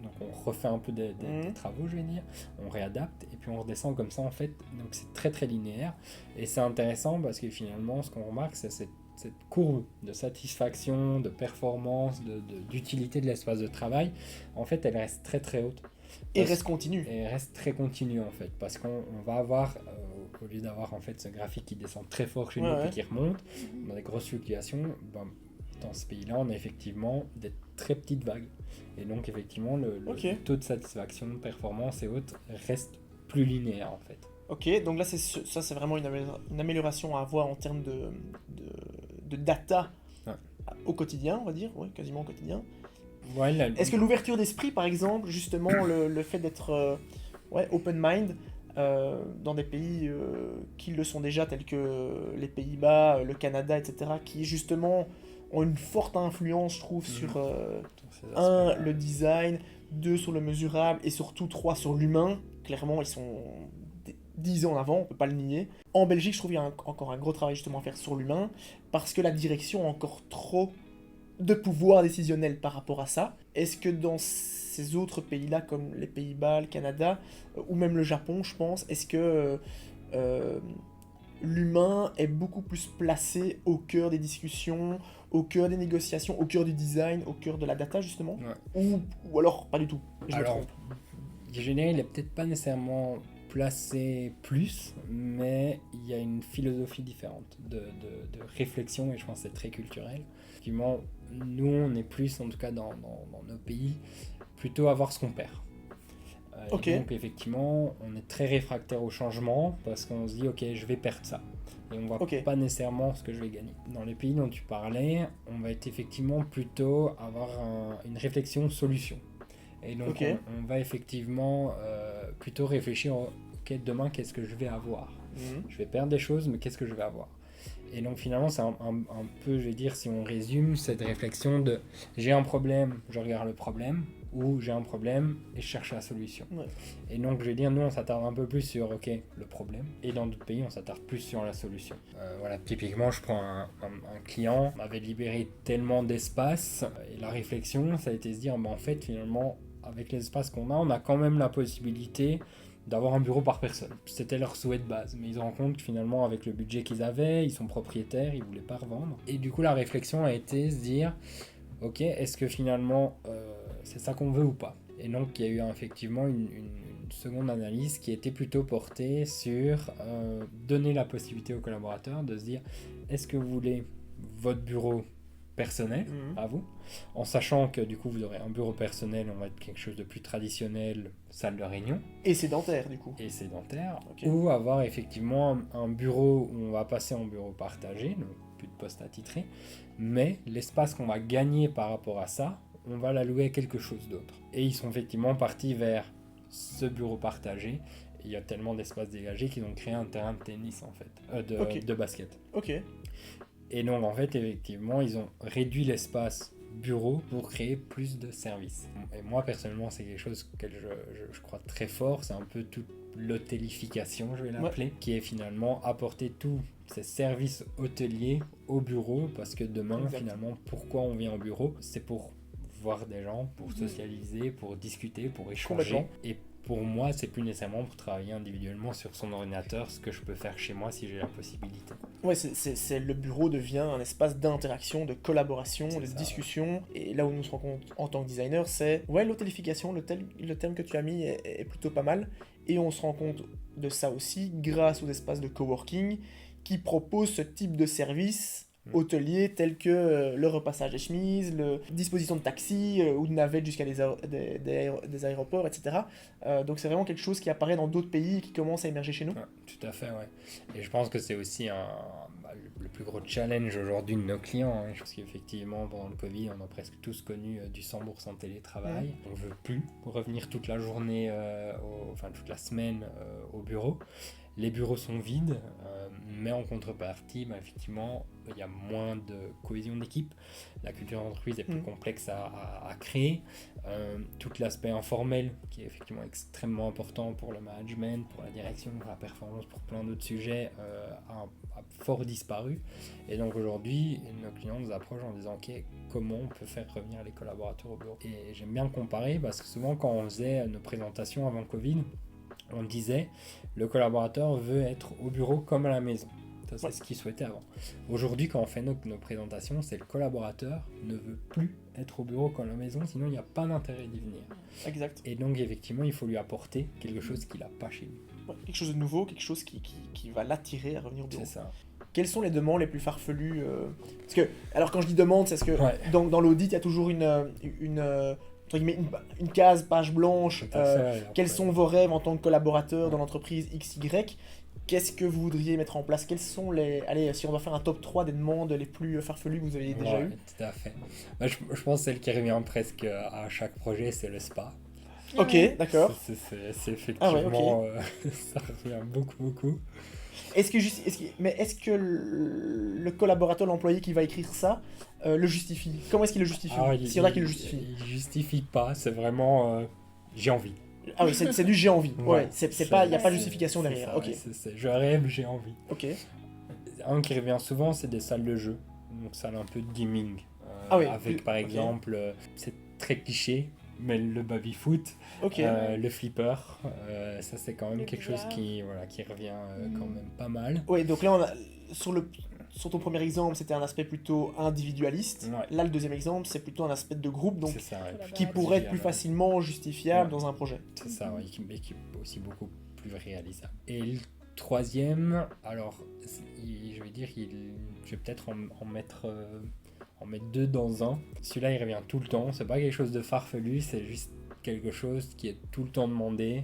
Donc on refait un peu des travaux, je vais dire, on réadapte et puis on redescend comme ça en fait. Donc c'est très très linéaire et c'est intéressant parce que finalement ce qu'on remarque c'est cette courbe de satisfaction, de performance, d'utilité de l'espace de travail. En fait elle reste très très haute. Et reste continue. Et reste très continue en fait parce qu'on va avoir, au lieu d'avoir en fait ce graphique qui descend très fort chez nous puis qui remonte, on a des grosses fluctuations. Dans ce pays-là, on a effectivement des très petites vagues. Et donc, effectivement, le taux de satisfaction, de performance et autres reste plus linéaire, en fait. Ok, donc là, c'est vraiment une amélioration à avoir en termes de data au quotidien, on va dire. Oui, quasiment au quotidien. Est-ce que l'ouverture d'esprit, par exemple, justement, le fait d'être open mind, dans des pays qui le sont déjà, tels que les Pays-Bas, le Canada, etc., qui, justement... ont une forte influence, je trouve, sur 1, le design, 2, sur le mesurable, et surtout 3, sur l'humain. Clairement, ils sont 10 ans en avant, on peut pas le nier. En Belgique, je trouve qu'il y a encore un gros travail justement à faire sur l'humain, parce que la direction a encore trop de pouvoir décisionnel par rapport à ça. Est-ce que dans ces autres pays-là, comme les Pays-Bas, le Canada, ou même le Japon, je pense, est-ce que... l'humain est beaucoup plus placé au cœur des discussions, au cœur des négociations, au cœur du design, au cœur de la data justement, ou alors pas du tout, je me trompe. Général, il est peut-être pas nécessairement placé plus, mais il y a une philosophie différente de réflexion et je pense que c'est très culturel. Effectivement, nous on est plus, en tout cas dans nos pays, plutôt à voir ce qu'on perd. Donc effectivement, on est très réfractaire au changement parce qu'on se dit ok, je vais perdre ça. Et on voit pas nécessairement ce que je vais gagner. Dans les pays dont tu parlais, on va être effectivement plutôt avoir une réflexion solution. Et donc on va effectivement plutôt réfléchir ok, demain qu'est-ce que je vais avoir. Je vais perdre des choses, mais qu'est-ce que je vais avoir. Et donc finalement c'est un peu, je vais dire, si on résume cette réflexion de j'ai un problème, je regarde le problème, ou j'ai un problème et je cherche la solution. Et donc je vais dire, nous on s'attarde un peu plus sur le problème, et dans d'autres pays on s'attarde plus sur la solution. Voilà, typiquement je prends un client, on avait libéré tellement d'espace, et la réflexion ça a été de se dire, en fait finalement avec les espaces qu'on a, on a quand même la possibilité d'avoir un bureau par personne. C'était leur souhait de base, mais ils se rendent compte que finalement avec le budget qu'ils avaient, ils sont propriétaires, ils voulaient pas revendre. Et du coup la réflexion a été de se dire, ok, est-ce que finalement c'est ça qu'on veut ou pas? Et donc il y a eu effectivement une seconde analyse qui était plutôt portée sur donner la possibilité aux collaborateurs de se dire, est-ce que vous voulez votre bureau personnel à vous, en sachant que du coup vous aurez un bureau personnel, on va être quelque chose de plus traditionnel, salle de réunion. Et sédentaire du coup. Et sédentaire. Ou avoir effectivement un bureau où on va passer en bureau partagé, donc plus de poste attitré, mais l'espace qu'on va gagner par rapport à ça, on va l'allouer à quelque chose d'autre. Et ils sont effectivement partis vers ce bureau partagé. Il y a tellement d'espace dégagé qu'ils ont créé un terrain de tennis en fait, de basket. Et donc en fait effectivement ils ont réduit l'espace bureau pour créer plus de services. Et moi personnellement c'est quelque chose que je crois très fort, c'est un peu toute l'hôtelification je vais l'appeler, qui est finalement apporter tous ces services hôteliers au bureau, parce que demain finalement pourquoi on vient au bureau, c'est pour voir des gens, pour socialiser, pour discuter, pour échanger. Et pour moi, c'est plus nécessairement pour travailler individuellement sur son ordinateur, ce que je peux faire chez moi si j'ai la possibilité. Ouais, le bureau devient un espace d'interaction, de collaboration, de discussion. Et là où nous nous rendons compte en tant que designer, c'est l'hôtelification, le terme que tu as mis est plutôt pas mal. Et on se rend compte de ça aussi grâce aux espaces de coworking qui propose ce type de service hôtelier tel que le repassage des chemises, la disposition de taxis ou de navettes jusqu'à des aéroports, etc. Donc c'est vraiment quelque chose qui apparaît dans d'autres pays et qui commence à émerger chez nous. Ouais, tout à fait, ouais. Et je pense que c'est aussi le plus gros challenge aujourd'hui de nos clients. Hein. Je pense qu'effectivement, pendant le Covid, on a presque tous connu du 100% télétravail. On ne veut plus revenir toute la journée, toute la semaine au bureau. Les bureaux sont vides, mais en contrepartie, effectivement, il y a moins de cohésion d'équipe. La culture d'entreprise est plus complexe à créer. Tout l'aspect informel, qui est effectivement extrêmement important pour le management, pour la direction, pour la performance, pour plein d'autres sujets, a fort disparu. Et donc aujourd'hui, nos clients nous approchent en disant « Ok, comment on peut faire revenir les collaborateurs au bureau ?» Et j'aime bien comparer, parce que souvent, quand on faisait nos présentations avant le Covid, on disait le collaborateur veut être au bureau comme à la maison. Ça, c'est ce qu'il souhaitait avant. Aujourd'hui, quand on fait nos présentations, c'est le collaborateur ne veut plus être au bureau comme à la maison, sinon il n'y a pas d'intérêt d'y venir. Exact. Et donc, effectivement, il faut lui apporter quelque chose qu'il n'a pas chez lui. Ouais, quelque chose de nouveau, quelque chose qui va l'attirer à revenir au bureau. C'est ça. Quelles sont les demandes les plus farfelues Parce que, alors quand je dis demande, c'est parce que dans l'audit, il y a toujours une case page blanche. Quels sont vos rêves en tant que collaborateur dans l'entreprise XY? Qu'est-ce que vous voudriez mettre en place? Quels sont les... Allez, si on doit faire un top 3 des demandes les plus farfelues que vous avez déjà eues? Tout à fait. Je pense que celle qui revient presque à chaque projet, c'est le spa. Ok, d'accord. C'est effectivement... ça revient beaucoup. Est-ce que le collaborateur, l'employé qui va écrire ça, le justifie? Comment est-ce qu'il le justifie? S'il y en a qui le justifient. Il justifie pas, c'est vraiment j'ai envie. Ah oui, c'est du j'ai envie. Ouais, il n'y a pas de justification derrière. Ça, ok. Je rêve, j'ai envie. Ok. Un qui revient souvent, c'est des salles de jeu. Donc salle un peu de gaming. Avec par exemple, c'est très cliché, mais le baby-foot, le flipper, ça c'est quand même quelque chose qui revient quand même pas mal. Oui, donc là, sur ton premier exemple, c'était un aspect plutôt individualiste. Ouais. Là, le deuxième exemple, c'est plutôt un aspect de groupe, donc qui pourrait être plus facilement justifiable dans un projet. C'est ça, mais qui est aussi beaucoup plus réalisable. Et le troisième, alors, je vais peut-être en mettre deux dans un. Celui-là, il revient tout le temps. C'est pas quelque chose de farfelu, c'est juste quelque chose qui est tout le temps demandé.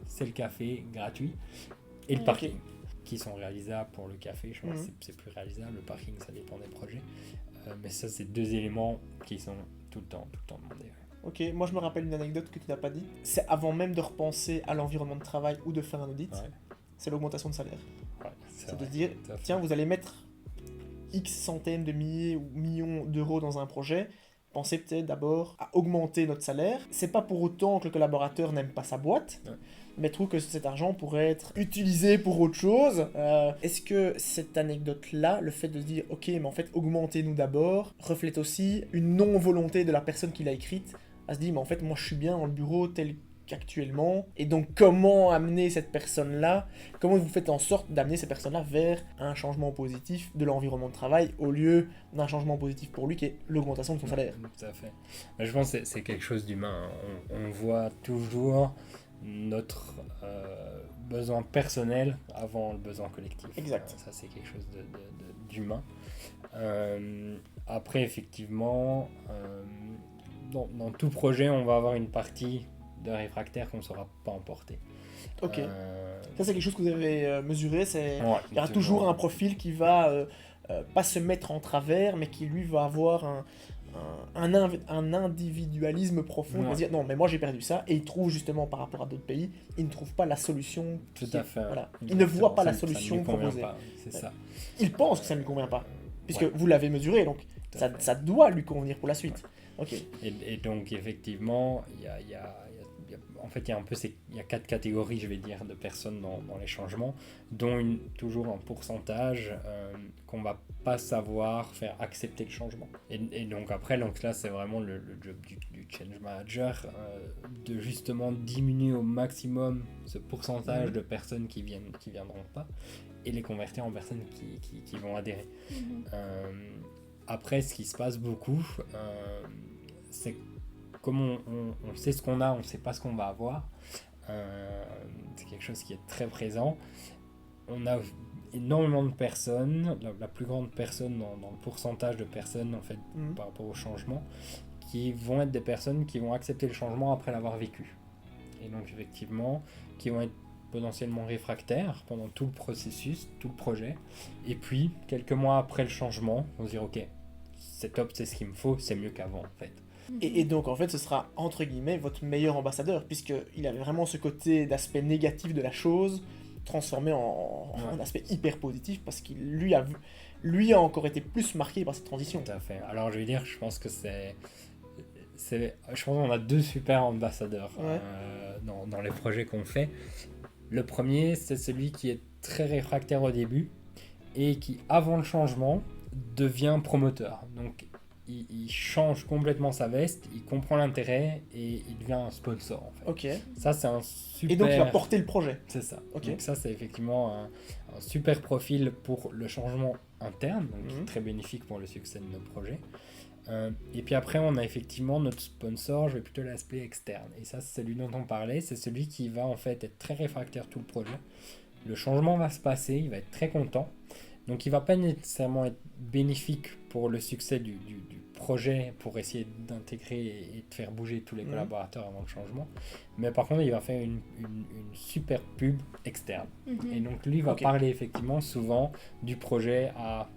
C'est le café gratuit et le parking. Qui sont réalisables pour le café, je pense que c'est plus réalisable. Le parking, ça dépend des projets. Mais ça, c'est deux éléments qui sont tout le temps demandés. Ok, moi je me rappelle une anecdote que tu n'as pas dit. C'est avant même de repenser à l'environnement de travail ou de faire un audit, c'est l'augmentation de salaire. Ouais, c'est de dire, tiens, vous allez mettre X centaines de milliers ou millions d'euros dans un projet. Pensez peut-être d'abord à augmenter notre salaire. C'est pas pour autant que le collaborateur n'aime pas sa boîte. Mais trouve que cet argent pourrait être utilisé pour autre chose. Est-ce que cette anecdote-là, le fait de se dire « Ok, mais en fait, augmentez-nous d'abord », reflète aussi une non-volonté de la personne qui l'a écrite à se dire « Mais en fait, moi, je suis bien dans le bureau tel qu'actuellement. » Et donc, comment amener cette personne-là, comment vous faites en sorte d'amener ces personnes-là vers un changement positif de l'environnement de travail au lieu d'un changement positif pour lui qui est l'augmentation de son salaire? Tout à fait. Je pense que c'est quelque chose d'humain. On voit toujours notre besoin personnel avant le besoin collectif. Exact. Ça, c'est quelque chose d'humain. Après, effectivement, dans tout projet, on va avoir une partie de réfractaires qu'on ne saura pas emporter. Ok. Ça, c'est quelque chose que vous avez mesuré. Il y aura toujours un profil qui va pas se mettre en travers, mais qui, lui, va avoir un individualisme profond. Il va dire non, mais moi j'ai perdu ça, et il trouve justement par rapport à d'autres pays, il ne trouve pas la solution. Tout à fait. Voilà. Il ne voit pas la solution proposée. C'est ça. Il pense que ça ne lui convient pas, puisque vous l'avez mesuré, donc ça doit lui convenir pour la suite. Ok. Et donc effectivement, il y a il y a 4 catégories, je vais dire, de personnes dans les changements, dont toujours un pourcentage qu'on va pas savoir faire accepter le changement. Et donc après, là c'est vraiment le job du change manager, de justement diminuer au maximum ce pourcentage de personnes qui viendront pas, et les convertir en personnes qui vont adhérer. Après, ce qui se passe beaucoup, c'est que comme on sait ce qu'on a, on ne sait pas ce qu'on va avoir, c'est quelque chose qui est très présent. On a énormément de personnes, la plus grande personne dans le pourcentage de personnes en fait par rapport au changement, qui vont être des personnes qui vont accepter le changement après l'avoir vécu. Et donc effectivement, qui vont être potentiellement réfractaires pendant tout le processus, tout le projet. Et puis, quelques mois après le changement, on se dire ok, c'est top, c'est ce qu'il me faut, c'est mieux qu'avant en fait. Et donc en fait ce sera entre guillemets votre meilleur ambassadeur, puisqu'il avait vraiment ce côté d'aspect négatif de la chose, transformé en aspect hyper positif, parce qu'il lui a encore été plus marqué par cette transition. Tout à fait. Alors je veux dire, je pense que je pense qu'on a 2 super ambassadeurs dans les projets qu'on fait. Le premier, c'est celui qui est très réfractaire au début et qui, avant le changement, devient promoteur. Donc il change complètement sa veste, il comprend l'intérêt et il devient un sponsor en fait. Ok. Ça c'est un super... Et donc il va porter le projet. C'est ça. Okay. Donc ça c'est effectivement un super profil pour le changement interne, donc qui est très bénéfique pour le succès de nos projets. Et puis après on a effectivement notre sponsor, je vais plutôt l'aspect externe. Et ça c'est celui dont on parlait, c'est celui qui va en fait être très réfractaire tout le projet. Le changement va se passer, il va être très content. Donc il ne va pas nécessairement être bénéfique pour le succès du projet, pour essayer d'intégrer et de faire bouger tous les collaborateurs avant le changement. Mais par contre, il va faire une super pub externe. Et donc lui va parler effectivement souvent du projet à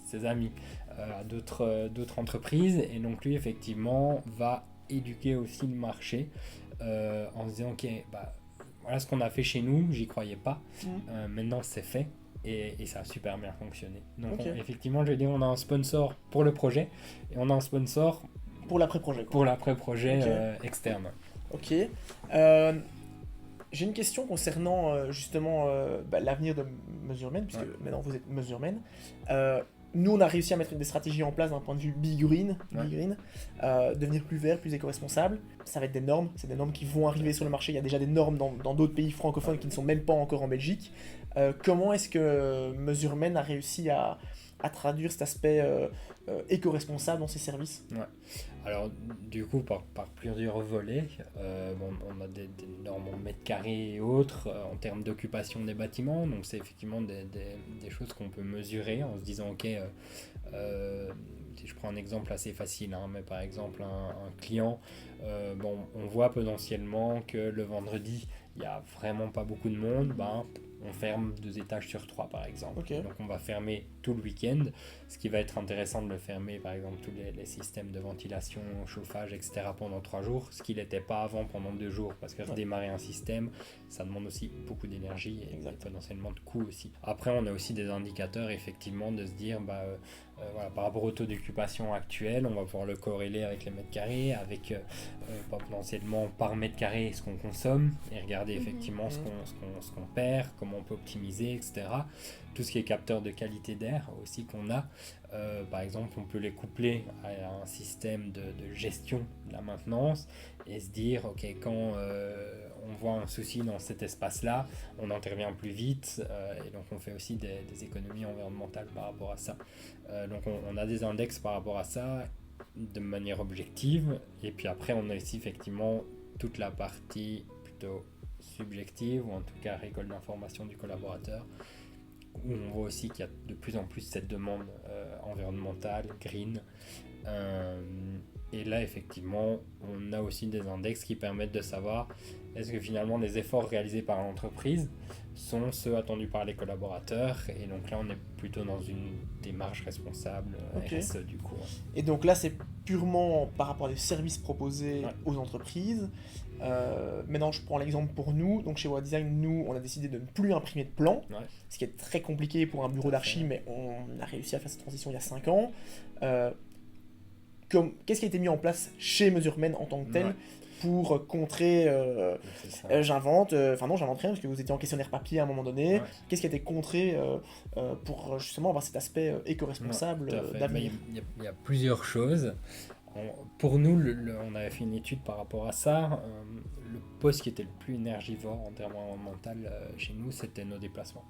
ses amis, à d'autres entreprises. Et donc lui effectivement va éduquer aussi le marché en se disant ok, voilà ce qu'on a fait chez nous, j'y croyais pas. Maintenant c'est fait. Et ça a super bien fonctionné. Donc effectivement, je vais dire, on a un sponsor pour le projet et on a un sponsor pour l'après-projet. Pour l'après-projet externe. Ok. J'ai une question concernant justement l'avenir de Mesuremen, puisque maintenant vous êtes Mesuremen. Nous, on a réussi à mettre des stratégies en place d'un point de vue Be Green, devenir plus vert, plus éco-responsable. Ça va être des normes, c'est des normes qui vont arriver sur le marché. Il y a déjà des normes dans d'autres pays francophones qui ne sont même pas encore en Belgique. Comment est-ce que Mesuremen a réussi à traduire cet aspect éco-responsable dans ses services? Alors, du coup, par plusieurs volets, on a des normes en mètres carrés et autres en termes d'occupation des bâtiments. Donc, c'est effectivement des choses qu'on peut mesurer en se disant, ok, si je prends un exemple assez facile, mais par exemple, un client, on voit potentiellement que le vendredi, il n'y a vraiment pas beaucoup de monde, on ferme 2 étages sur 3 par exemple. Donc on va fermer tout le week-end, ce qui va être intéressant de le fermer par exemple tous les systèmes de ventilation, chauffage, etc. pendant 3 jours, ce qui n'était pas avant pendant 2 jours, parce que redémarrer un système, ça demande aussi beaucoup d'énergie et potentiellement de coûts aussi. Après on a aussi des indicateurs effectivement de se dire par rapport au taux d'occupation actuel, on va pouvoir le corréler avec les mètres carrés, avec potentiellement par mètre carré ce qu'on consomme et regarder effectivement ce qu'on perd, comment on peut optimiser, etc. Tout ce qui est capteur de qualité d'air aussi qu'on a, par exemple on peut les coupler à un système de gestion de la maintenance et se dire ok, quand on voit un souci dans cet espace-là, on intervient plus vite et donc on fait aussi des économies environnementales par rapport à ça. Donc on a des index par rapport à ça de manière objective et puis après on a aussi effectivement toute la partie plutôt subjective ou en tout cas récolte d'informations du collaborateur où on voit aussi qu'il y a de plus en plus cette demande environnementale, green. Et là, effectivement, on a aussi des index qui permettent de savoir est-ce que finalement les efforts réalisés par l'entreprise sont ceux attendus par les collaborateurs. Et donc là, on est plutôt dans une démarche responsable RSE du coup. Et donc là, c'est purement par rapport aux services proposés aux entreprises. Maintenant, je prends l'exemple pour nous. Donc chez Design, nous, on a décidé de ne plus imprimer de plans, ce qui est très compliqué pour un bureau d'archi, mais on a réussi à faire cette transition il y a 5 ans. Qu'est-ce qui a été mis en place chez Mesuremen en tant que tel pour contrer j'invente rien parce que vous étiez en questionnaire papier à un moment donné. Qu'est-ce qui a été contré pour justement avoir cet aspect éco-responsable d'avenir? Il y a plusieurs choses. Pour nous, on avait fait une étude par rapport à ça. Le poste qui était le plus énergivore en termes environnementaux chez nous, c'était nos déplacements.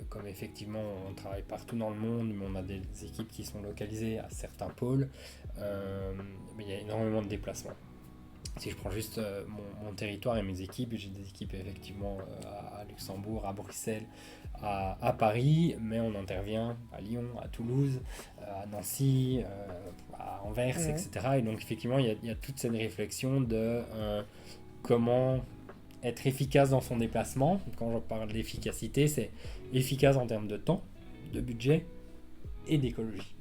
Comme effectivement on travaille partout dans le monde, mais on a des équipes qui sont localisées à certains pôles, mais il y a énormément de déplacements. Si je prends juste mon territoire et mes équipes, j'ai des équipes effectivement à Luxembourg, à Bruxelles, à Paris, mais on intervient à Lyon, à Toulouse, à Nancy, à Anvers, etc. Et donc effectivement, il y a toute cette réflexion de comment être efficace dans son déplacement. Quand je parle d'efficacité, c'est efficace en termes de temps, de budget et d'écologie.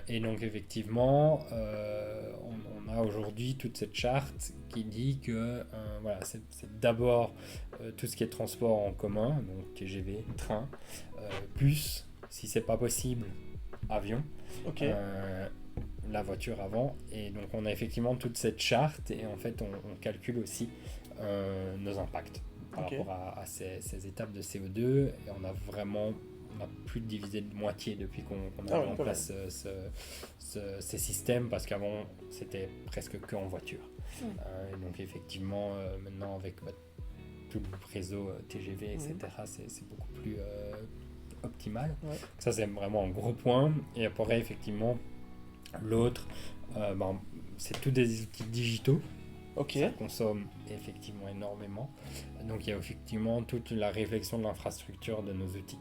Et donc effectivement, on a aujourd'hui toute cette charte qui dit que voilà, c'est d'abord tout ce qui est transport en commun, donc TGV, train, bus, si c'est pas possible, avion, la voiture avant. Et donc on a effectivement toute cette charte et en fait on calcule aussi nos impacts par rapport à ces étapes de CO2 et on a plus de divisé de moitié depuis qu'on a mis en place ces systèmes parce qu'avant c'était presque que en voiture. Et donc effectivement maintenant avec tout le réseau TGV etc. C'est beaucoup plus optimal. Ça c'est vraiment un gros point. Et après effectivement l'autre c'est tous des outils digitaux. Ça consomme effectivement énormément. Donc il y a effectivement toute la réflexion de l'infrastructure de nos outils.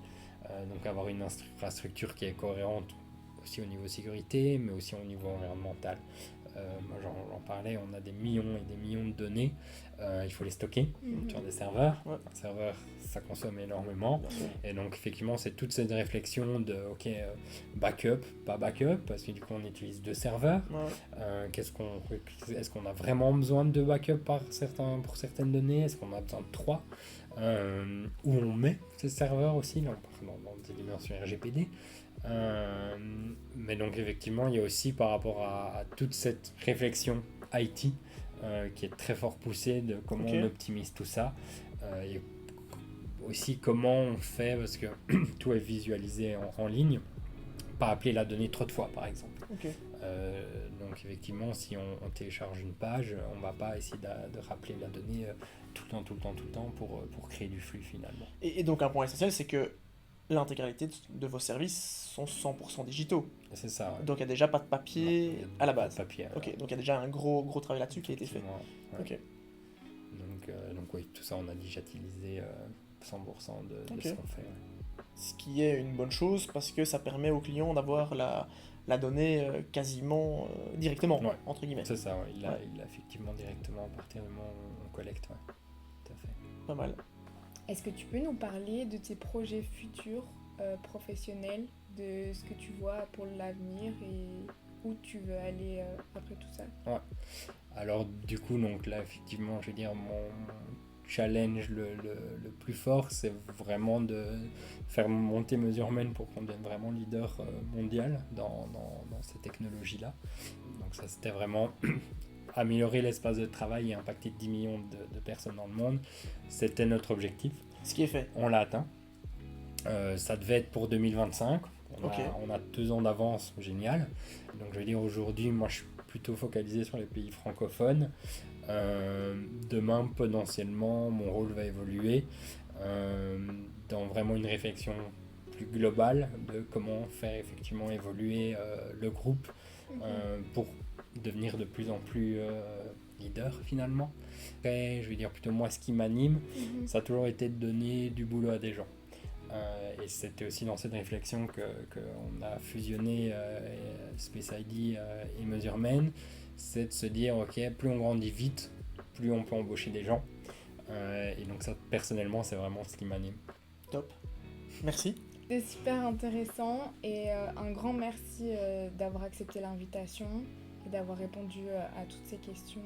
Donc avoir une infrastructure qui est cohérente aussi au niveau sécurité, mais aussi au niveau environnemental. Moi j'en parlais, on a des millions et des millions de données, il faut les stocker sur des serveurs. Un serveur, ça consomme énormément. Et donc effectivement, c'est toute cette réflexion de backup, pas backup, parce que du coup on utilise 2 serveurs. Est-ce qu'on a vraiment besoin de 2 backups pour certaines données? Est-ce qu'on a besoin de 3? Où on met ces serveurs aussi, là on parle dans des dimensions RGPD. Mais donc effectivement il y a aussi par rapport à toute cette réflexion IT qui est très fort poussée de comment on optimise tout ça et aussi comment on fait parce que tout est visualisé en ligne, pas appeler la donnée trop de fois par exemple. Donc effectivement si on télécharge une page on va pas essayer de rappeler la donnée tout le temps pour créer du flux finalement. Et donc un point essentiel c'est que l'intégralité de vos services sont 100% digitaux. C'est ça. Ouais. Donc il n'y a déjà pas de papier à la base. Pas de papier. Donc il y a déjà un gros travail là-dessus qui a été fait. Ouais. Donc oui, tout ça on a digitalisé 100% de ce qu'on fait. Ouais. Ce qui est une bonne chose parce que ça permet aux clients d'avoir la donnée quasiment directement, entre guillemets. C'est ça, ouais. Il a effectivement directement à partir du moment où on collecte. Ouais. Tout à fait. Pas mal. Est-ce que tu peux nous parler de tes projets futurs professionnels, de ce que tu vois pour l'avenir et où tu veux aller après tout ça? Ouais. Alors du coup, donc là effectivement, je veux dire, mon challenge le plus fort, c'est vraiment de faire monter Mesurement pour qu'on devienne vraiment leader mondial dans ces technologies-là. Donc ça, c'était vraiment améliorer l'espace de travail et impacter 10 millions de personnes dans le monde. C'était notre objectif. Ce qui est fait. On l'a atteint. Ça devait être pour 2025. On a 2 ans d'avance, génial. Donc je veux dire, aujourd'hui, moi je suis plutôt focalisé sur les pays francophones. Demain, potentiellement, mon rôle va évoluer dans vraiment une réflexion plus globale de comment faire effectivement évoluer le groupe pour devenir de plus en plus leader finalement. Après, je veux dire plutôt moi ce qui m'anime, ça a toujours été de donner du boulot à des gens. Et c'était aussi dans cette réflexion qu'on a fusionné Space ID et Mesurement, c'est de se dire ok, plus on grandit vite, plus on peut embaucher des gens. Et donc ça personnellement c'est vraiment ce qui m'anime. Top, merci. C'est super intéressant et un grand merci d'avoir accepté l'invitation et d'avoir répondu à toutes ces questions.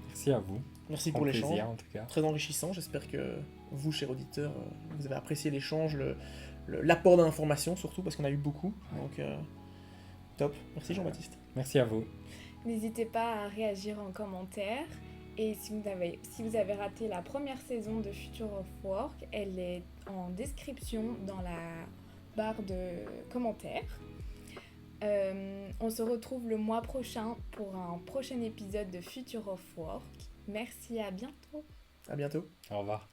Merci à vous. Merci pour l'échange. En tout cas. Très enrichissant. J'espère que vous, chers auditeurs, vous avez apprécié l'échange, l'apport d'informations surtout parce qu'on a eu beaucoup. Donc top. Merci Jean-Baptiste. Merci à vous. N'hésitez pas à réagir en commentaire. Et si vous avez raté la première saison de Future of Work, elle est en description dans la barre de commentaires. On se retrouve le mois prochain pour un prochain épisode de Future of Work. Merci, à bientôt. À bientôt. Au revoir.